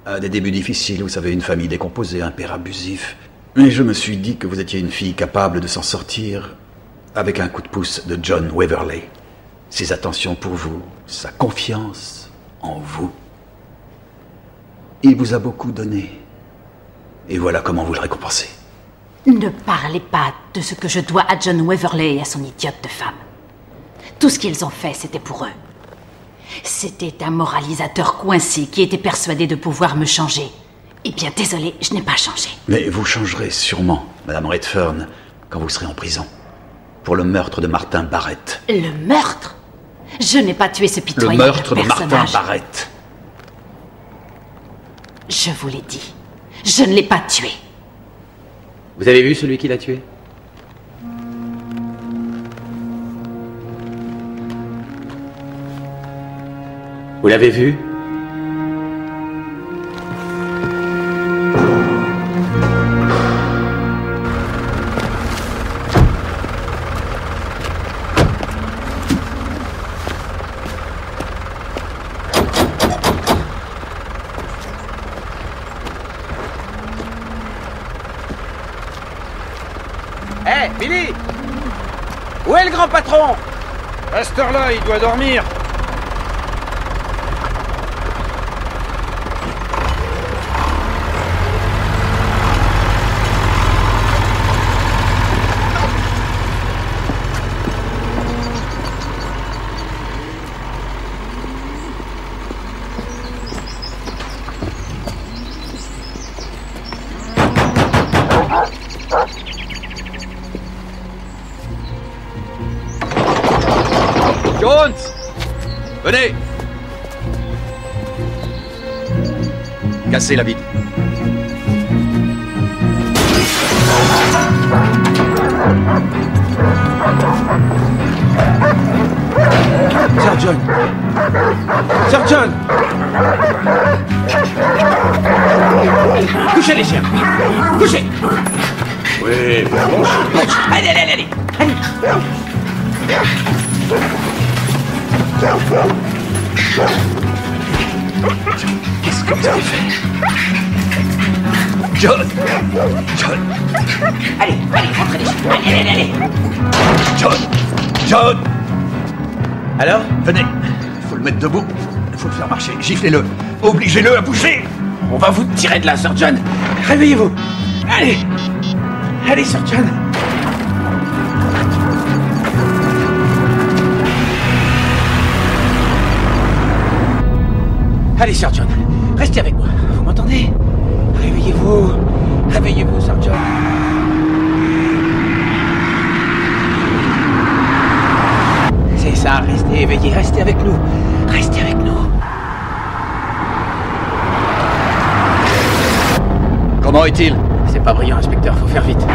à des débuts difficiles. Vous savez, une famille décomposée, un père abusif. Mais je me suis dit que vous étiez une fille capable de s'en sortir avec un coup de pouce de John Waverley. Ses attentions pour vous, sa confiance en vous. Il vous a beaucoup donné. Et voilà comment vous le récompensez.
Ne parlez pas de ce que je dois à John Waverley et à son idiote de femme. Tout ce qu'ils ont fait, c'était pour eux. C'était un moralisateur coincé qui était persuadé de pouvoir me changer. Eh bien, désolé, je n'ai pas changé.
Mais vous changerez sûrement, Madame Redfern, quand vous serez en prison. Pour le meurtre de Martin Barrett.
Le meurtre? Je n'ai pas tué ce pitoyable
Le meurtre
personnage.
de Martin Barrett.
Je vous l'ai dit. Je ne l'ai pas tué.
Vous avez vu celui qui l'a tué? Vous l'avez vu?
Hé, Billy! Où est le grand patron? À cette heure-là, il doit dormir.
Jones! Venez! Cassez la vitre.
Sir John! Sir John! Couchez les chiens! Couchez!
Oui, bon.
Allez, allez, allez, allez!
Qu'est-ce que vous avez fait? John! John!
Allez, allez, rentrez les chiens. Allez, allez, allez!
John! John!
Alors?
Venez. Il faut le mettre debout. Il faut le faire marcher. Giflez-le. Obligez-le à bouger.
On va vous tirer de là, Sir John. Réveillez-vous. Allez. Allez, Sir John. Allez, Sir John. Restez avec moi. Vous m'entendez? Réveillez-vous. Réveillez-vous, Sir John. C'est ça, restez éveillés. Restez avec nous. Restez avec nous.
Comment est-il?
C'est pas brillant, inspecteur. Faut faire vite.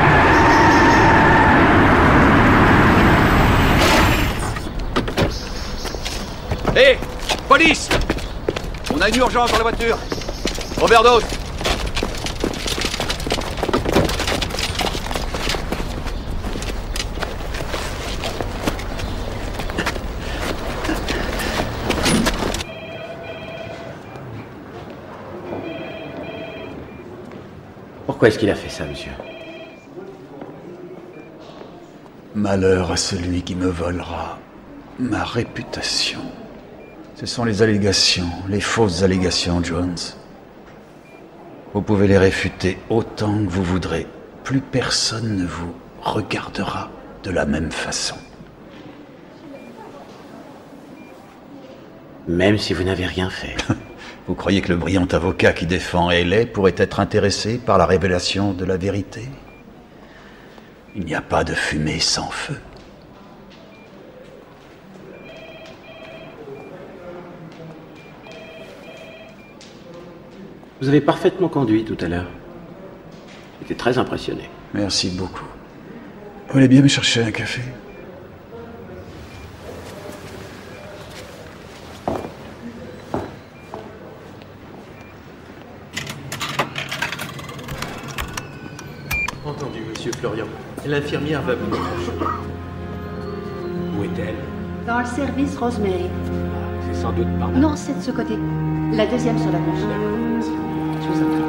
Hé, police! On a une urgence dans la voiture. Overdose.
Pourquoi est-ce qu'il a fait ça, monsieur?
Malheur à celui qui me volera ma réputation. Ce sont les allégations, les fausses allégations, Jones. Vous pouvez les réfuter autant que vous voudrez. Plus personne ne vous regardera de la même façon.
Même si vous n'avez rien fait.
Vous croyez que le brillant avocat qui défend Haley pourrait être intéressé par la révélation de la vérité? Il n'y a pas de fumée sans feu.
Vous avez parfaitement conduit tout à l'heure. J'étais très impressionné.
Merci beaucoup. Vous voulez bien me chercher un café?
Entendu, monsieur Florian. L'infirmière va venir. Où est-elle?
Dans le service Rosemary.
C'est sans doute par là.
Non, c'est de ce côté. La deuxième sur la gauche. Je vous en prie.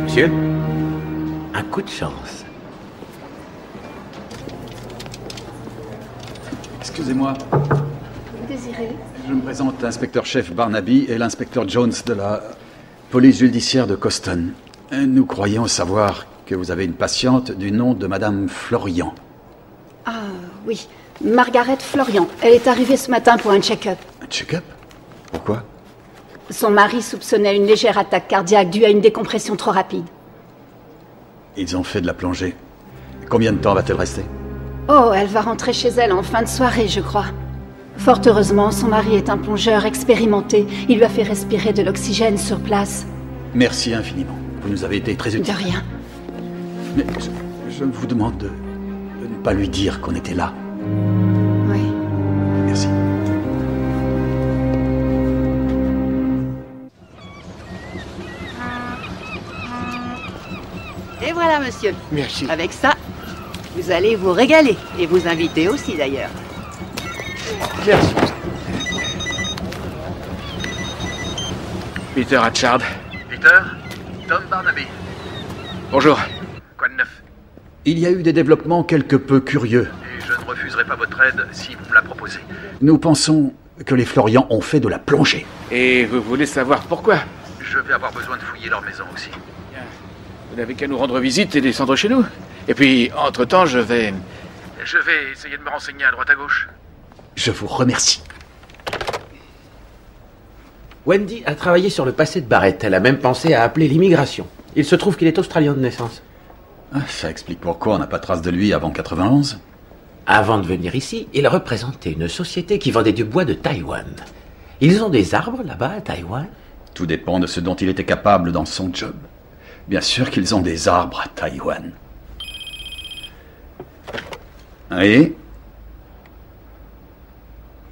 Monsieur, un coup de chance.
Excusez-moi,
Désiré?
je me présente l'inspecteur-chef Barnaby et l'inspecteur Jones de la police judiciaire de Coston. Nous croyons savoir que vous avez une patiente du nom de Madame Florian.
Ah oui, Margaret Florian. Elle est arrivée ce matin pour un check-up.
Un check-up? Pourquoi?
Son mari soupçonnait une légère attaque cardiaque due à une décompression trop rapide.
Ils ont fait de la plongée. Combien de temps va-t-elle rester?
Oh, elle va rentrer chez elle en fin de soirée, je crois. Fort heureusement, son mari est un plongeur expérimenté. Il lui a fait respirer de l'oxygène sur place.
Merci infiniment. Vous nous avez été très utiles.
De rien.
Mais je vous demande de ne pas lui dire qu'on était là.
Oui.
Merci.
Et voilà, monsieur.
Merci.
Avec ça, vous allez vous régaler. Et vous inviter aussi, d'ailleurs.
Merci.
Peter Hatchard.
Peter, Tom Barnaby.
Bonjour. Quoi de neuf?
Il y a eu des développements quelque peu curieux.
Et je ne refuserai pas votre aide si vous me la proposez.
Nous pensons que les Florian ont fait de la plongée.
Et vous voulez savoir pourquoi?
Je vais avoir besoin de fouiller leur maison aussi.
Vous n'avez qu'à nous rendre visite et descendre chez nous. Et puis, entre-temps, je vais essayer de me renseigner à droite à gauche.
Je vous remercie.
Wendy a travaillé sur le passé de Barrett. Elle a même pensé à appeler l'immigration. Il se trouve qu'il est australien de naissance.
Ah, ça explique pourquoi on n'a pas de trace de lui avant 91.
Avant de venir ici, il représentait une société qui vendait du bois de Taïwan. Ils ont des arbres là-bas à Taïwan?
Tout dépend de ce dont il était capable dans son job. Bien sûr qu'ils ont des arbres à Taïwan. Oui.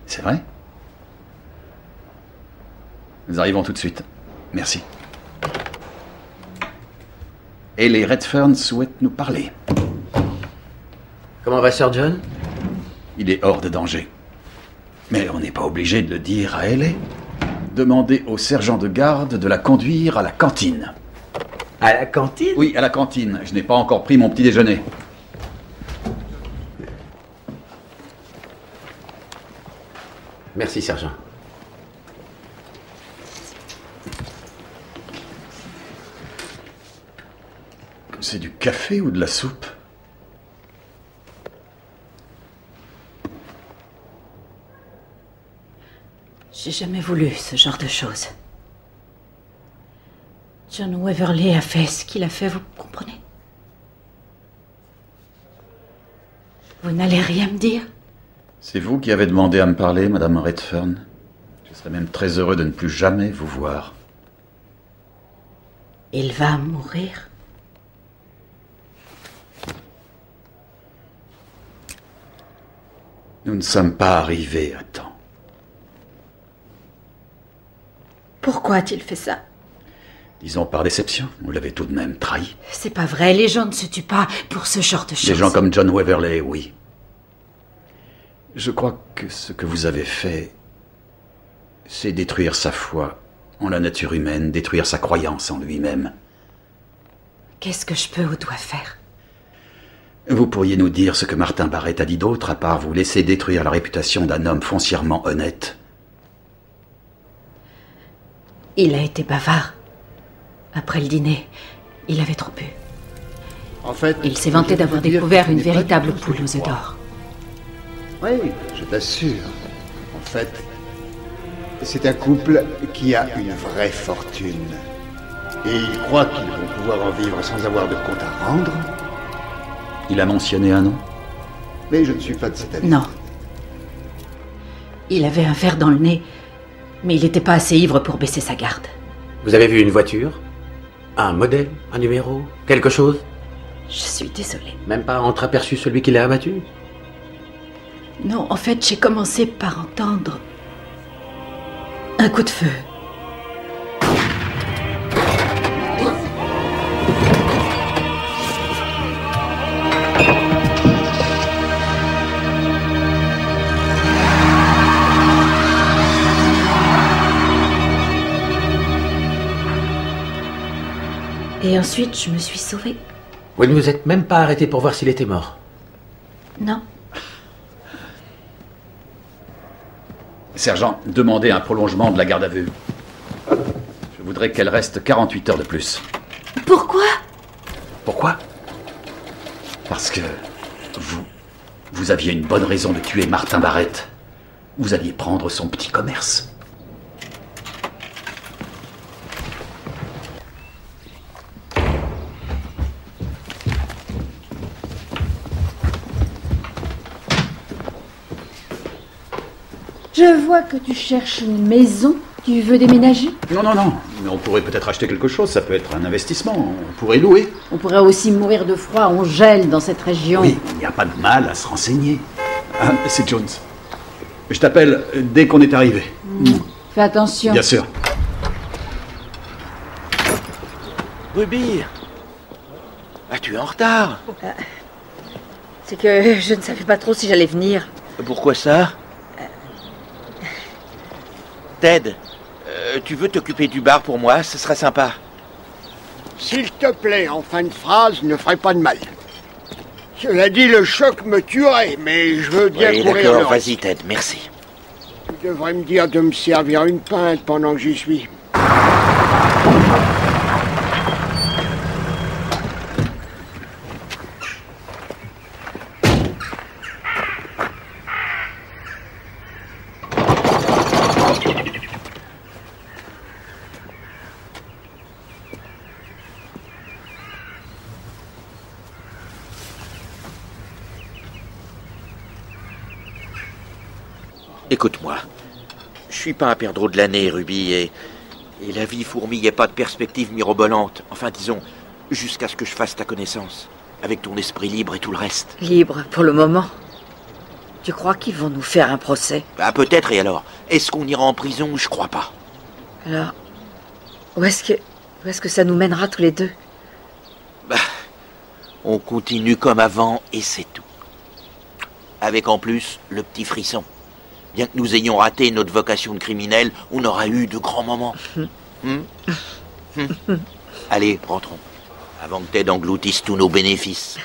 C'est vrai? Nous arrivons tout de suite. Merci. Et les Redfern souhaitent nous parler.
Comment va Sir John?
Il est hors de danger. Mais on n'est pas obligé de le dire à Haley. Demandez au sergent de garde de la conduire à la cantine.
À la cantine?
Oui, à la cantine. Je n'ai pas encore pris mon petit déjeuner.
Merci, sergent.
C'est du café ou de la soupe?
J'ai jamais voulu ce genre de choses. John Waverley a fait ce qu'il a fait, vous comprenez? Vous n'allez rien me dire?
C'est vous qui avez demandé à me parler, Madame Redfern. Je serais même très heureux de ne plus jamais vous voir.
Il va mourir?
Nous ne sommes pas arrivés à temps.
Pourquoi a-t-il fait ça?
Disons par déception, vous l'avez tout de même trahi.
C'est pas vrai, les gens ne se tuent pas pour ce genre de choses.
Des gens comme John Weverley, oui. Je crois que ce que vous avez fait, c'est détruire sa foi en la nature humaine, détruire sa croyance en lui-même.
Qu'est-ce que je peux ou dois faire?
Vous pourriez nous dire ce que Martin Barrett a dit d'autre, à part vous laisser détruire la réputation d'un homme foncièrement honnête?
Il a été bavard. Après le dîner, il avait trop bu.
En fait,
il s'est vanté d'avoir découvert une véritable poule aux œufs d'or.
Oui, je t'assure. En fait, c'est un couple qui a une vraie fortune. Et ils croient qu'ils vont pouvoir en vivre sans avoir de compte à rendre.
Il a mentionné un nom?
Mais je ne suis pas de cet avis.
Non. Il avait un verre dans le nez, mais il n'était pas assez ivre pour baisser sa garde.
Vous avez vu une voiture? Un modèle? Un numéro? Quelque chose?
Je suis désolée.
Même pas entreaperçu celui qui l'a abattu?
Non, en fait, j'ai commencé par entendre un coup de feu. Et ensuite, je me suis sauvée.
Vous ne vous êtes même pas arrêté pour voir s'il était mort?
Non.
Sergent, demandez un prolongement de la garde à vue. Je voudrais qu'elle reste 48 heures de plus.
Pourquoi?
Pourquoi? Parce que vous aviez une bonne raison de tuer Martin Barrett. Vous alliez prendre son petit commerce.
Je vois que tu cherches une maison. Tu veux déménager?
Non, non, non. Mais on pourrait peut-être acheter quelque chose. Ça peut être un investissement. On pourrait louer.
On pourrait aussi mourir de froid. On gèle dans cette région.
Oui, il n'y a pas de mal à se renseigner. Ah, c'est Jones. Je t'appelle dès qu'on est arrivé.
Fais attention.
Bien sûr.
Ruby! Ah, tu es en retard.
C'est que je ne savais pas trop si j'allais venir.
Pourquoi ça? Ted, tu veux t'occuper du bar pour moi? Ce sera sympa.
S'il te plaît, en fin de phrase, ne ferait pas de mal. Cela dit, le choc me tuerait, mais je veux bien courir le
d'accord,
reste.
vas-y Ted, merci.
Tu devrais me dire de me servir une pinte pendant que j'y suis.
Écoute-moi, je suis pas un perdreau de l'année, Ruby, et la vie fourmille pas de perspectives mirobolantes. Enfin, disons, jusqu'à ce que je fasse ta connaissance, avec ton esprit libre et tout le reste.
Libre, pour le moment. Tu crois qu'ils vont nous faire un procès?
Bah peut-être, et alors? Est-ce qu'on ira en prison? Je crois pas.
Alors, où est-ce que ça nous mènera tous les deux?
Bah, on continue comme avant, et c'est tout. Avec en plus, le petit frisson. Bien que nous ayons raté notre vocation de criminel, on aura eu de grands moments. Allez, rentrons. Avant que Ted engloutisse tous nos bénéfices.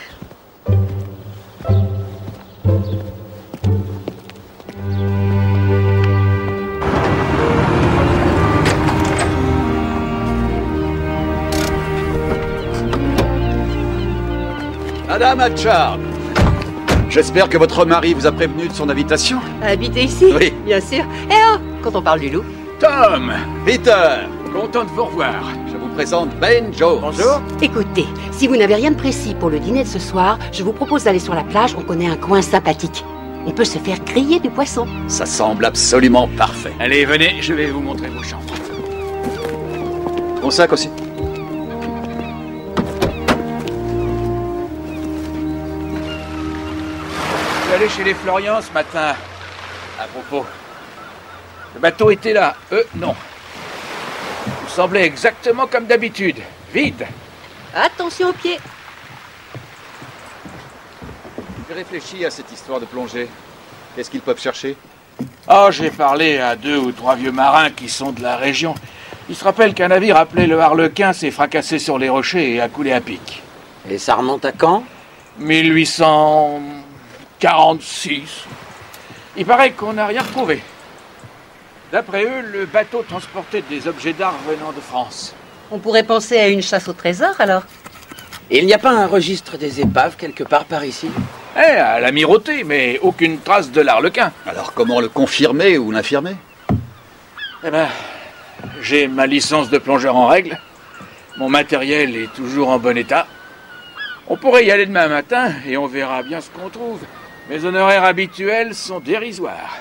Madame Hatchard, j'espère que votre mari vous a prévenu de son invitation.
Habiter ici?
Oui.
Bien sûr. Eh oh, quand on parle du loup.
Tom, Peter, content de vous revoir. Je vous présente Ben Jones.
Bonjour.
Écoutez, si vous n'avez rien de précis pour le dîner de ce soir, je vous propose d'aller sur la plage, on connaît un coin sympathique. On peut se faire griller du poisson.
Ça semble absolument parfait.
Allez, venez, je vais vous montrer vos chambres.
Mon sac aussi.
allé chez les Florian ce matin. À propos. Le bateau était là. Non. Il semblait exactement comme d'habitude. Vite.
Attention aux pieds.
J'ai réfléchi à cette histoire de plongée. Qu'est-ce qu'ils peuvent chercher?
Oh, j'ai parlé à 2 ou 3 vieux marins qui sont de la région. Ils se rappellent qu'un navire appelé le Harlequin s'est fracassé sur les rochers et a coulé à pic.
Et ça remonte à quand?
1846. Il paraît qu'on n'a rien retrouvé. D'après eux, le bateau transportait des objets d'art venant de France.
On pourrait penser à une chasse au trésor, alors.
Et il n'y a pas un registre des épaves quelque part par ici?
À l'amirauté, mais aucune trace de l'Arlequin.
Alors comment le confirmer ou l'infirmer?
Eh ben, j'ai ma licence de plongeur en règle. Mon matériel est toujours en bon état. On pourrait y aller demain matin et on verra bien ce qu'on trouve. Mes honoraires habituels sont dérisoires.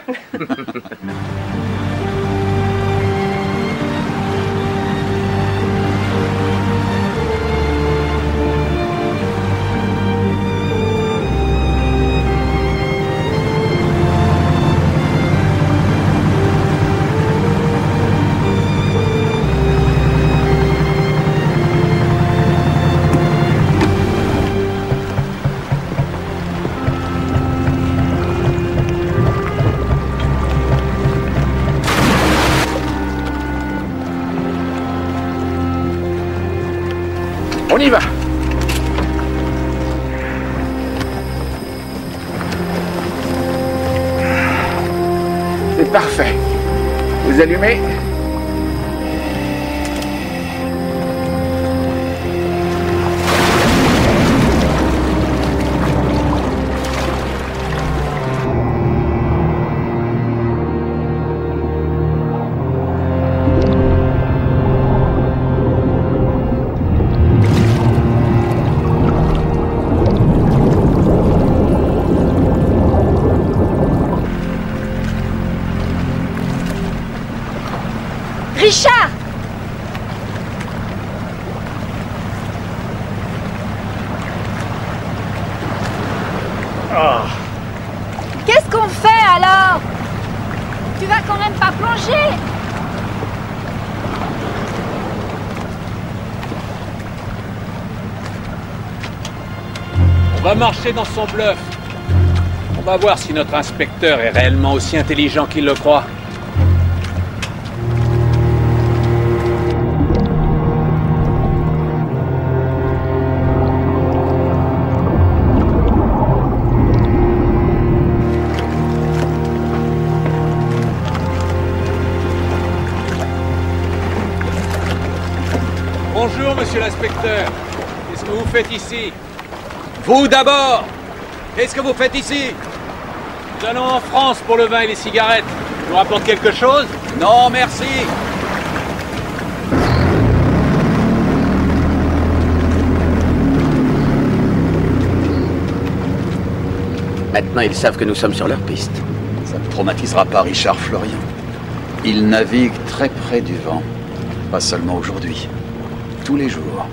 On y va. C'est parfait. Vous allumez?
Richard!
Ah.
Qu'est-ce qu'on fait alors? Tu vas quand même pas plonger?
On va marcher dans son bluff. On va voir si notre inspecteur est réellement aussi intelligent qu'il le croit. Bonjour, monsieur l'inspecteur. Qu'est-ce que vous faites ici? Vous d'abord! Qu'est-ce que vous faites ici? Nous allons en France pour le vin et les cigarettes. Je vous rapporte quelque chose? Non, merci.
Maintenant, ils savent que nous sommes sur leur piste.
Ça ne traumatisera pas Richard Florian. Il navigue très près du vent. Pas seulement aujourd'hui. Tous les jours.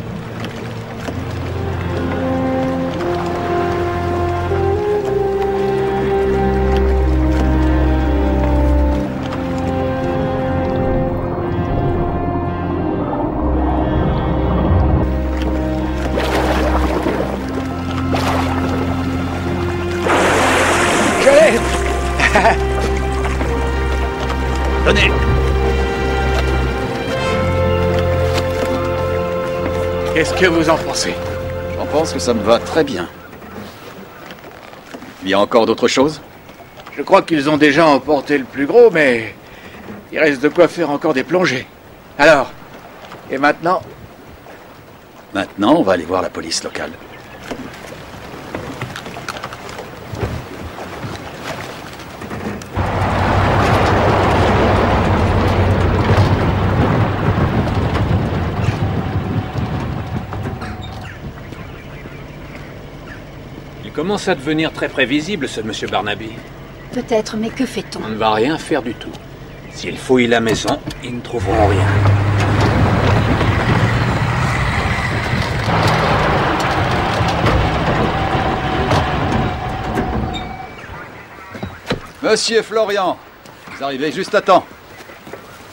Tenez!
Qu'est-ce que vous en pensez?
J'en pense que ça me va très bien. Il y a encore d'autres choses?
Je crois qu'ils ont déjà emporté le plus gros, mais il reste de quoi faire encore des plongées. Alors, et maintenant?
Maintenant, on va aller voir la police locale.
Il commence à devenir très prévisible, ce monsieur Barnaby.
Peut-être, mais que fait-on?
On ne va rien faire du tout. S'ils fouillent la maison, ils ne trouveront rien.
Monsieur Florian, vous arrivez juste à temps.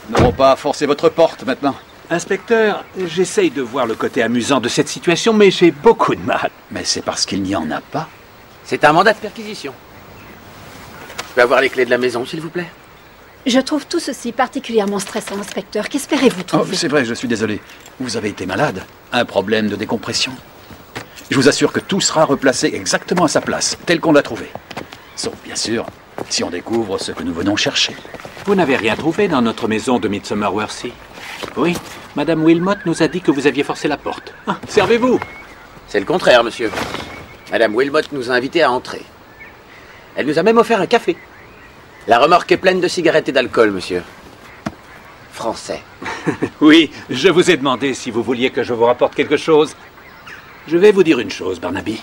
Nous n'aurons pas à forcer votre porte maintenant.
Inspecteur, j'essaye de voir le côté amusant de cette situation, mais j'ai beaucoup de mal.
Mais c'est parce qu'il n'y en a pas.
C'est un mandat de perquisition. Je peux avoir les clés de la maison, s'il vous plaît?
Je trouve tout ceci particulièrement stressant, inspecteur. Qu'espérez-vous trouver?
C'est vrai, je suis désolé. Vous avez été malade. Un problème de décompression. Je vous assure que tout sera replacé exactement à sa place, tel qu'on l'a trouvé. Sauf, bien sûr, si on découvre ce que nous venons chercher.
Vous n'avez rien trouvé dans notre maison de Midsomer Worthy? Oui, Madame Wilmot nous a dit que vous aviez forcé la porte. Ah, servez-vous.
C'est le contraire, monsieur. Madame Wilmot nous a invités à entrer. Elle nous a même offert un café. La remorque est pleine de cigarettes et d'alcool, monsieur. Français.
Oui, je vous ai demandé si vous vouliez que je vous rapporte quelque chose. Je vais vous dire une chose, Barnaby.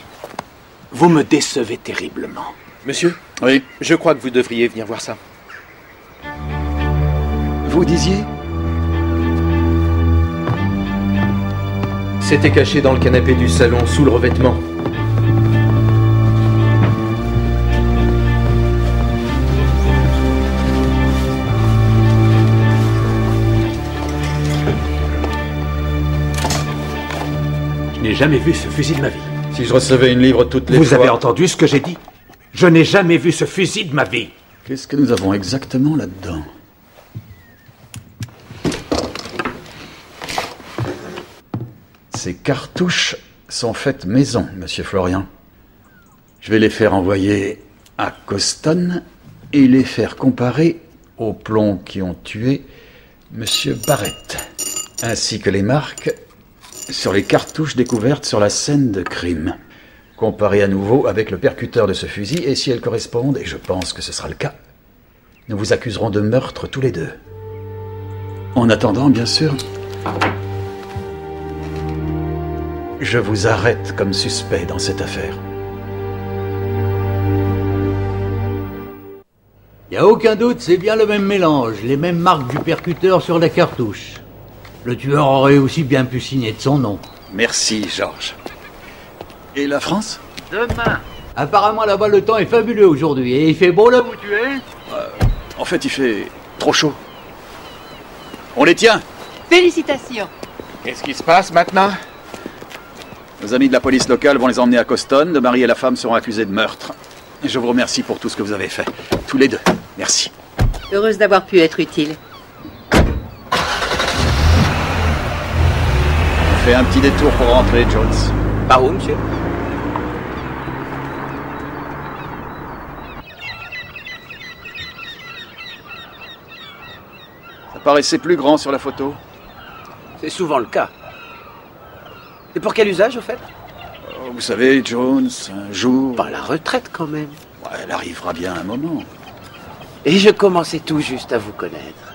Vous me décevez terriblement.
Monsieur?
Oui?
Je crois que vous devriez venir voir ça.
Vous disiez?
C'était caché dans le canapé du salon, sous le revêtement.
Je n'ai jamais vu ce fusil de ma vie.
Si je recevais une livre toutes les fois...
Vous avez entendu ce que j'ai dit? Je n'ai jamais vu ce fusil de ma vie.
Qu'est-ce que nous avons exactement là-dedans? Ces cartouches sont faites maison, monsieur Florian. Je vais les faire envoyer à Coston et les faire comparer aux plombs qui ont tué monsieur Barrett, ainsi que les marques sur les cartouches découvertes sur la scène de crime. Comparer à nouveau avec le percuteur de ce fusil, et si elles correspondent, et je pense que ce sera le cas, nous vous accuserons de meurtre tous les deux. En attendant, bien sûr, je vous arrête comme suspect dans cette affaire.
Il n'y a aucun doute, c'est bien le même mélange, les mêmes marques du percuteur sur la cartouche. Le tueur aurait aussi bien pu signer de son nom.
Merci, Georges. Et la France?
Demain. Apparemment, là-bas, le temps est fabuleux aujourd'hui. Et il fait beau là où tu es?
En fait, il fait trop chaud. On les tient.
Félicitations.
Qu'est-ce qui se passe maintenant?
Nos amis de la police locale vont les emmener à Coston. Le mari et la femme seront accusés de meurtre. Et je vous remercie pour tout ce que vous avez fait. Tous les deux. Merci.
Heureuse d'avoir pu être utile.
On fait un petit détour pour rentrer, Jones.
Par où, monsieur?
Ça paraissait plus grand sur la photo.
C'est souvent le cas. Et pour quel usage, au fait?
Vous savez, Jones, un jour...
Pas la retraite, quand même.
Ouais, elle arrivera bien un moment.
Et je commençais tout juste à vous connaître.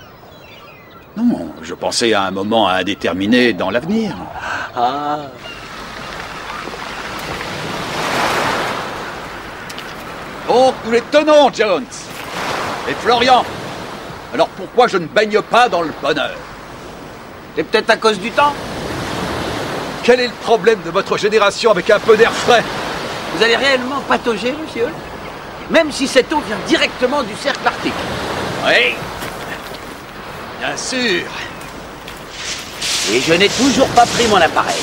Non, je pensais à un moment indéterminé dans l'avenir.
Ah.
Donc, nous les tenons, Jones. Et Florian. Alors pourquoi je ne baigne pas dans le bonheur?
C'est peut-être à cause du temps.
Quel est le problème de votre génération avec un peu d'air frais?
Vous allez réellement patauger, monsieur? Même si cette eau vient directement du cercle arctique.
Oui. Bien sûr.
Et je n'ai toujours pas pris mon appareil.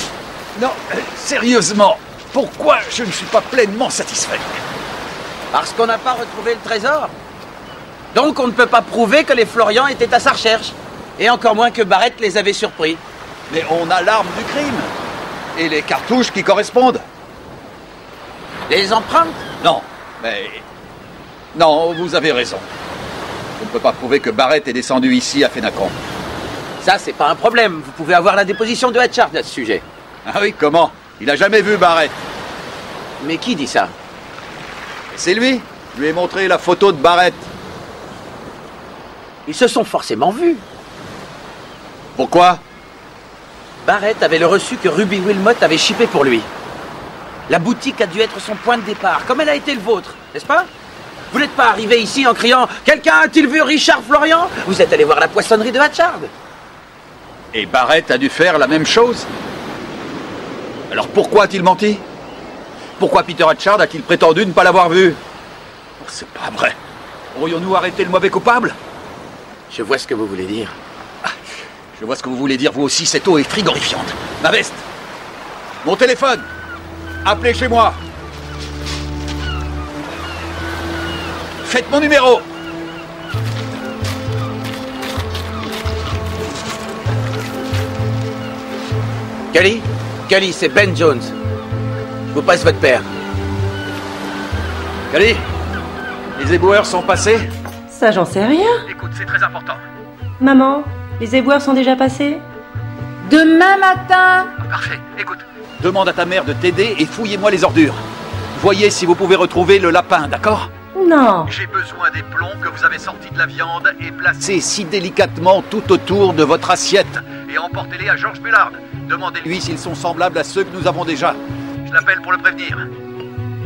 Non, sérieusement, pourquoi je ne suis pas pleinement satisfait?
Parce qu'on n'a pas retrouvé le trésor. Donc on ne peut pas prouver que les Florian étaient à sa recherche. Et encore moins que Barrett les avait surpris.
Mais on a l'arme du crime. Et les cartouches qui correspondent.
Les empreintes?
Non, mais... Non, vous avez raison. On ne peut pas prouver que Barrett est descendu ici à Fenacon.
Ça, c'est pas un problème. Vous pouvez avoir la déposition de Hatchard à ce sujet.
Ah oui, comment? Il a jamais vu Barrett.
Mais qui dit ça?
C'est lui. Je lui ai montré la photo de Barrett.
Ils se sont forcément vus.
Pourquoi?
Barrett avait le reçu que Ruby Wilmot avait chippé pour lui. La boutique a dû être son point de départ, comme elle a été le vôtre, n'est-ce pas? Vous n'êtes pas arrivé ici en criant « Quelqu'un a-t-il vu Richard Florian ?» Vous êtes allé voir la poissonnerie de Hatchard.
Et Barrett a dû faire la même chose. Alors pourquoi a-t-il menti? Pourquoi Peter Hatchard a-t-il prétendu ne pas l'avoir vu? Oh, c'est pas vrai. Pourrions-nous arrêter le mauvais coupable?
Je vois ce que vous voulez dire.
Je vois ce que vous voulez dire, vous aussi, cette eau est frigorifiante. Ma veste! Mon téléphone! Appelez chez moi! Faites mon numéro!
Cully? Cully, c'est Ben Jones. Je vous passe votre père.
Cully? Les éboueurs sont passés?
Ça, j'en sais rien.
Écoute, c'est très important.
Maman, les éboueurs sont déjà passés?
Demain matin.
Parfait, écoute.
Demande à ta mère de t'aider et fouillez-moi les ordures. Voyez si vous pouvez retrouver le lapin, d'accord?
Non.
J'ai besoin des plombs que vous avez sortis de la viande et placés
Si délicatement tout autour de votre assiette.
et emportez-les à George Bullard. Demandez-lui.
Lui s'ils sont semblables à ceux que nous avons déjà.
Je l'appelle pour le prévenir.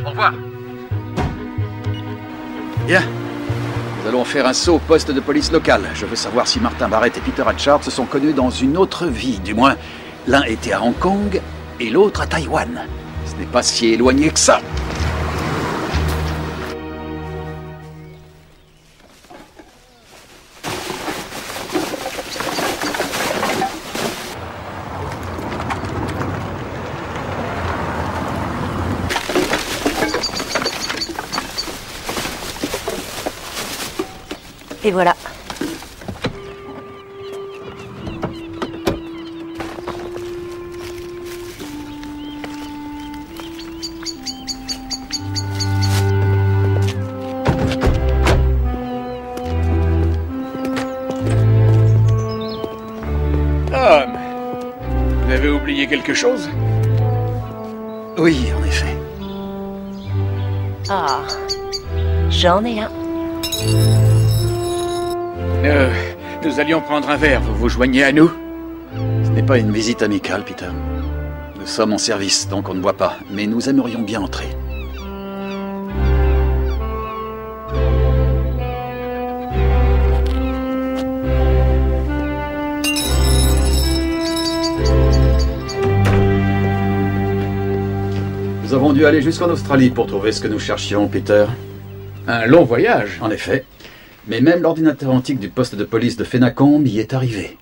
Au revoir.
Bien. Nous allons faire un saut au poste de police local. Je veux savoir si Martin Barrett et Peter Hatchard se sont connus dans une autre vie. Du moins, l'un était à Hong Kong et l'autre à Taïwan. Ce n'est pas si éloigné que ça.
Et voilà.
Tom, vous avez oublié quelque chose?
Oui, en effet.
Ah, j'en ai un.
Nous allions prendre un verre, vous vous joignez à nous?
Ce n'est pas une visite amicale, Peter. Nous sommes en service, donc on ne voit pas, mais nous aimerions bien entrer. Nous avons dû aller jusqu'en Australie pour trouver ce que nous cherchions, Peter.
Un long voyage.
En effet. Mais même l'ordinateur antique du poste de police de Fenacombe y est arrivé.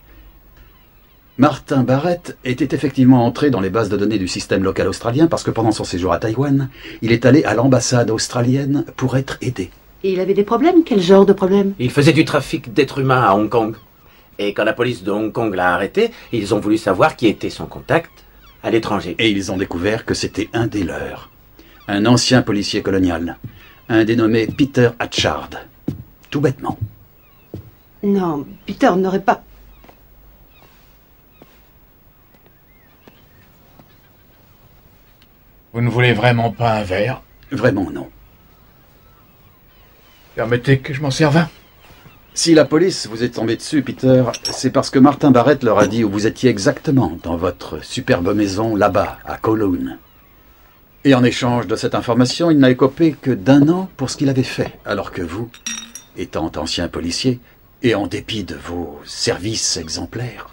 Martin Barrett était effectivement entré dans les bases de données du système local australien parce que pendant son séjour à Taïwan, il est allé à l'ambassade australienne pour être aidé.
Et il avait des problèmes? Quel genre de problème?
Il faisait du trafic d'êtres humains à Hong Kong. Et quand la police de Hong Kong l'a arrêté, ils ont voulu savoir qui était son contact à l'étranger.
Et ils ont découvert que c'était un des leurs. Un ancien policier colonial. Un dénommé Peter Hatchard. Tout bêtement.
Non, Peter n'aurait pas...
Vous ne voulez vraiment pas un verre?
Vraiment non.
Permettez que je m'en serve un?
Si la police vous est tombée dessus, Peter, c'est parce que Martin Barrett leur a dit où vous étiez exactement, dans votre superbe maison là-bas, à Kowloon. Et en échange de cette information, il n'a écopé que d'1 an pour ce qu'il avait fait, alors que vous, étant ancien policier, et en dépit de vos services exemplaires,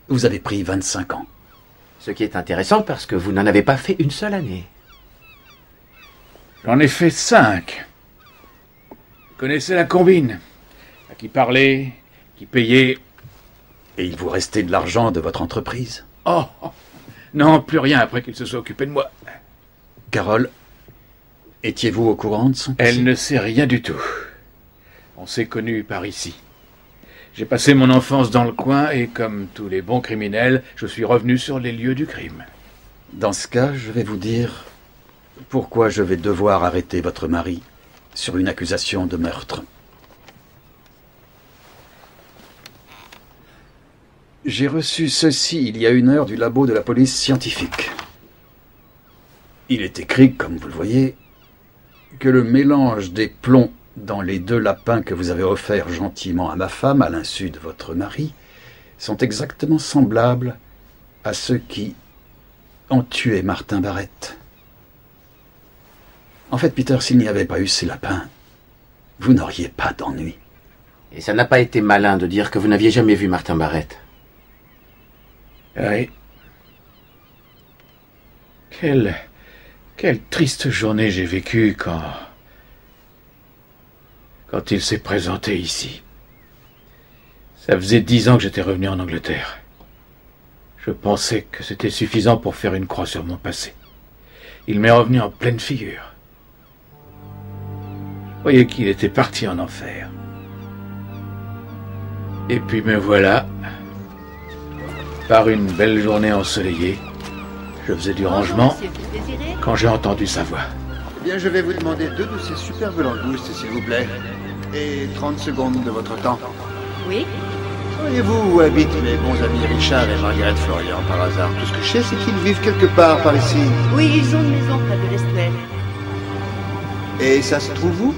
vous avez pris 25 ans.
Ce qui est intéressant parce que vous n'en avez pas fait une seule année.
J'en ai fait 5. Vous connaissez la combine? À qui parler, qui payer.
Et il vous restait de l'argent de votre entreprise?
Oh, non, plus rien après qu'il se soit occupé de moi.
Carole, étiez-vous au courant de son passé?
Elle ne sait rien du tout. On s'est connus par ici. J'ai passé mon enfance dans le coin et comme tous les bons criminels, je suis revenu sur les lieux du crime.
Dans ce cas, je vais vous dire pourquoi je vais devoir arrêter votre mari sur une accusation de meurtre. J'ai reçu ceci il y a 1 heure du labo de la police scientifique. Il est écrit, comme vous le voyez, que le mélange des plombs dans les 2 lapins que vous avez offerts gentiment à ma femme à l'insu de votre mari sont exactement semblables à ceux qui ont tué Martin Barrett. En fait, Peter, s'il n'y avait pas eu ces lapins, vous n'auriez pas d'ennui.
Et ça n'a pas été malin de dire que vous n'aviez jamais vu Martin Barrett.
Oui. Quelle triste journée j'ai vécue quand quand il s'est présenté ici. Ça faisait 10 ans que j'étais revenu en Angleterre. Je pensais que c'était suffisant pour faire une croix sur mon passé. Il m'est revenu en pleine figure. Vous voyez qu'il était parti en enfer. Et puis me voilà, par une belle journée ensoleillée. Je faisais du rangement quand j'ai entendu sa voix.
Eh bien, je vais vous demander 2 de ces superbes langoustes, s'il vous plaît. Et 30 secondes de votre temps.
Oui?
Voyez-vous où habitent mes bons amis Richard et Margaret Florian, par hasard? Tout ce que je sais, c'est qu'ils vivent quelque part par ici.
Oui, ils ont une maison près de l'Estuaire.
Et ça se trouve où?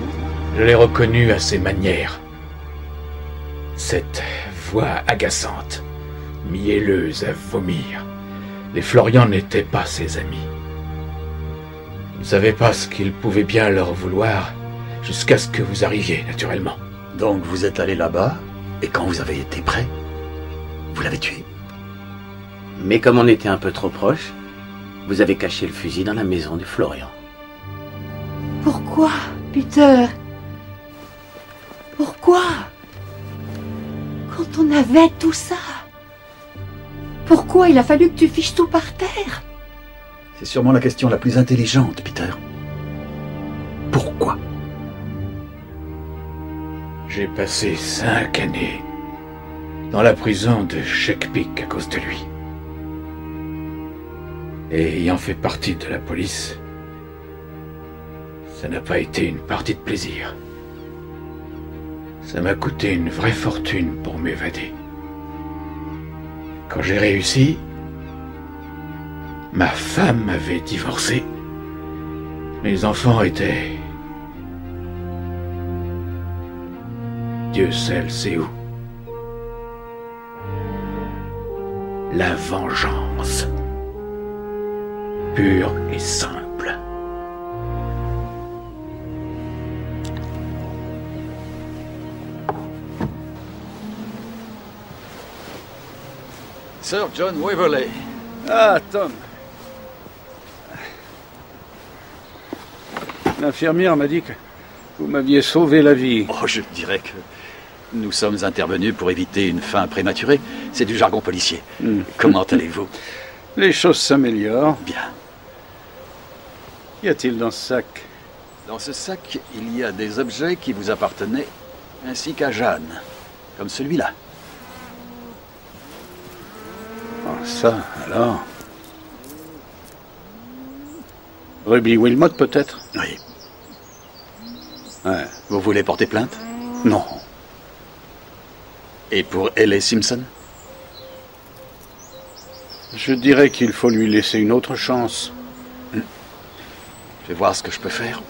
Je l'ai reconnu à ses manières. Cette voix agaçante, mielleuse à vomir. Les Florian n'étaient pas ses amis. Je ne savais pas ce qu'il pouvait bien leur vouloir, jusqu'à ce que vous arriviez, naturellement.
Donc vous êtes allé là-bas, et quand vous avez été prêt, vous l'avez tué.
Mais comme on était un peu trop proches, vous avez caché le fusil dans la maison de Florian.
Pourquoi, Peter? Pourquoi? Quand on avait tout ça? Pourquoi il a fallu que tu fiches tout par terre?
C'est sûrement la question la plus intelligente, Peter. Pourquoi?
J'ai passé 5 années dans la prison de Checkpick à cause de lui. Et ayant fait partie de la police, ça n'a pas été une partie de plaisir. Ça m'a coûté une vraie fortune pour m'évader. Quand j'ai réussi, ma femme avait divorcé. Mes enfants étaient... Dieu seul sait où. La vengeance. Pure et simple.
Sir John Waverley.
Ah, Tom. L'infirmière m'a dit que vous m'aviez sauvé la vie.
Oh, je dirais que nous sommes intervenus pour éviter une fin prématurée. C'est du jargon policier. Comment allez-vous?
Les choses s'améliorent.
Bien.
Qu'y a-t-il dans ce sac?
Dans ce sac, il y a des objets qui vous appartenaient, ainsi qu'à Jeanne, comme celui-là.
Oh, ça, alors. Ruby Wilmot, peut-être?
Oui.
Ouais.
Vous voulez porter plainte?
Non.
Et pour L.A. Simpson?
Je dirais qu'il faut lui laisser une autre chance.
Je vais voir ce que je peux faire.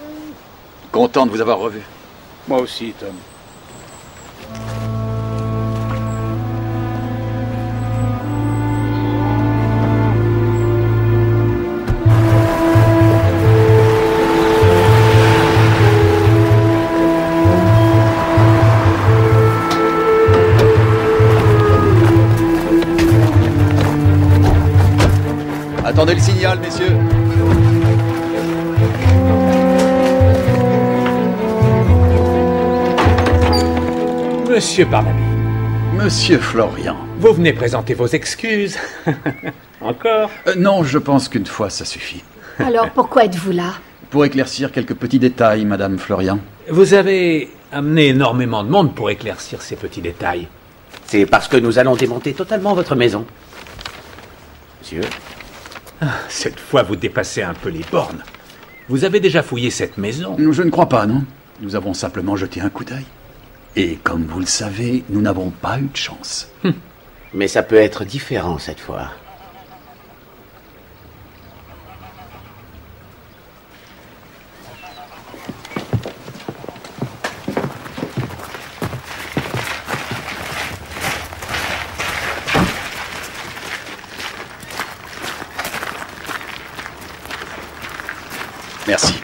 Content de vous avoir revu.
Moi aussi, Tom.
Attendez le signal, messieurs.
Monsieur Barnaby.
Monsieur Florian.
Vous venez présenter vos excuses. Encore?
Non, je pense qu'une fois, ça suffit.
Alors pourquoi êtes-vous là?
Pour éclaircir quelques petits détails, Madame Florian.
Vous avez amené énormément de monde pour éclaircir ces petits détails.
C'est parce que nous allons démonter totalement votre maison. Monsieur?
Cette fois, vous dépassez un peu les bornes. Vous avez déjà fouillé cette maison?
Je ne crois pas, non. Nous avons simplement jeté un coup d'œil. Et comme vous le savez, nous n'avons pas eu de chance.
Mais ça peut être différent cette fois.
Merci.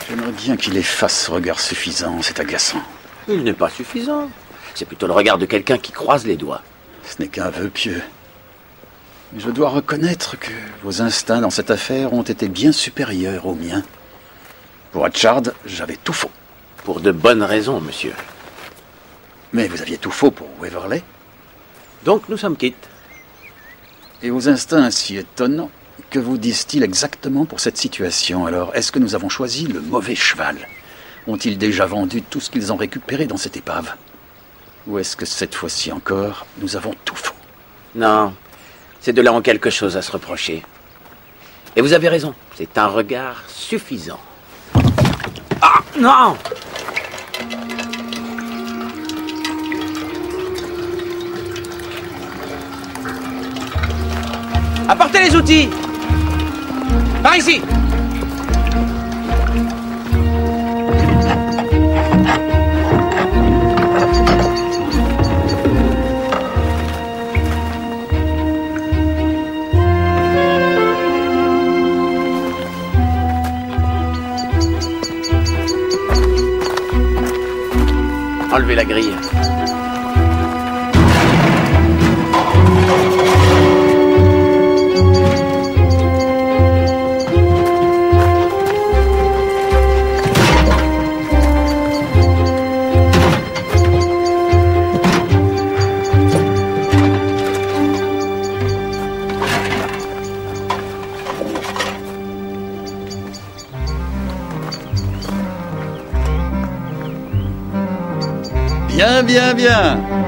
J'aimerais bien qu'il efface ce regard suffisant, c'est agaçant.
Il n'est pas suffisant. C'est plutôt le regard de quelqu'un qui croise les doigts.
Ce n'est qu'un vœu pieux. Mais je dois reconnaître que vos instincts dans cette affaire ont été bien supérieurs aux miens. Pour Hatchard, j'avais tout faux.
Pour de bonnes raisons, monsieur.
Mais vous aviez tout faux pour Waverley.
Donc nous sommes quittes.
Et vos instincts si étonnants, que vous disent-ils exactement pour cette situation? Alors, est-ce que nous avons choisi le mauvais cheval? Ont-ils déjà vendu tout ce qu'ils ont récupéré dans cette épave? Ou est-ce que cette fois-ci encore, nous avons tout faux?
Non, ces deux-là ont quelque chose à se reprocher. Et vous avez raison, c'est un regard suffisant. Ah, non! Apportez les outils! Par ici! Enlevez la grille.
Bien, bien, bien.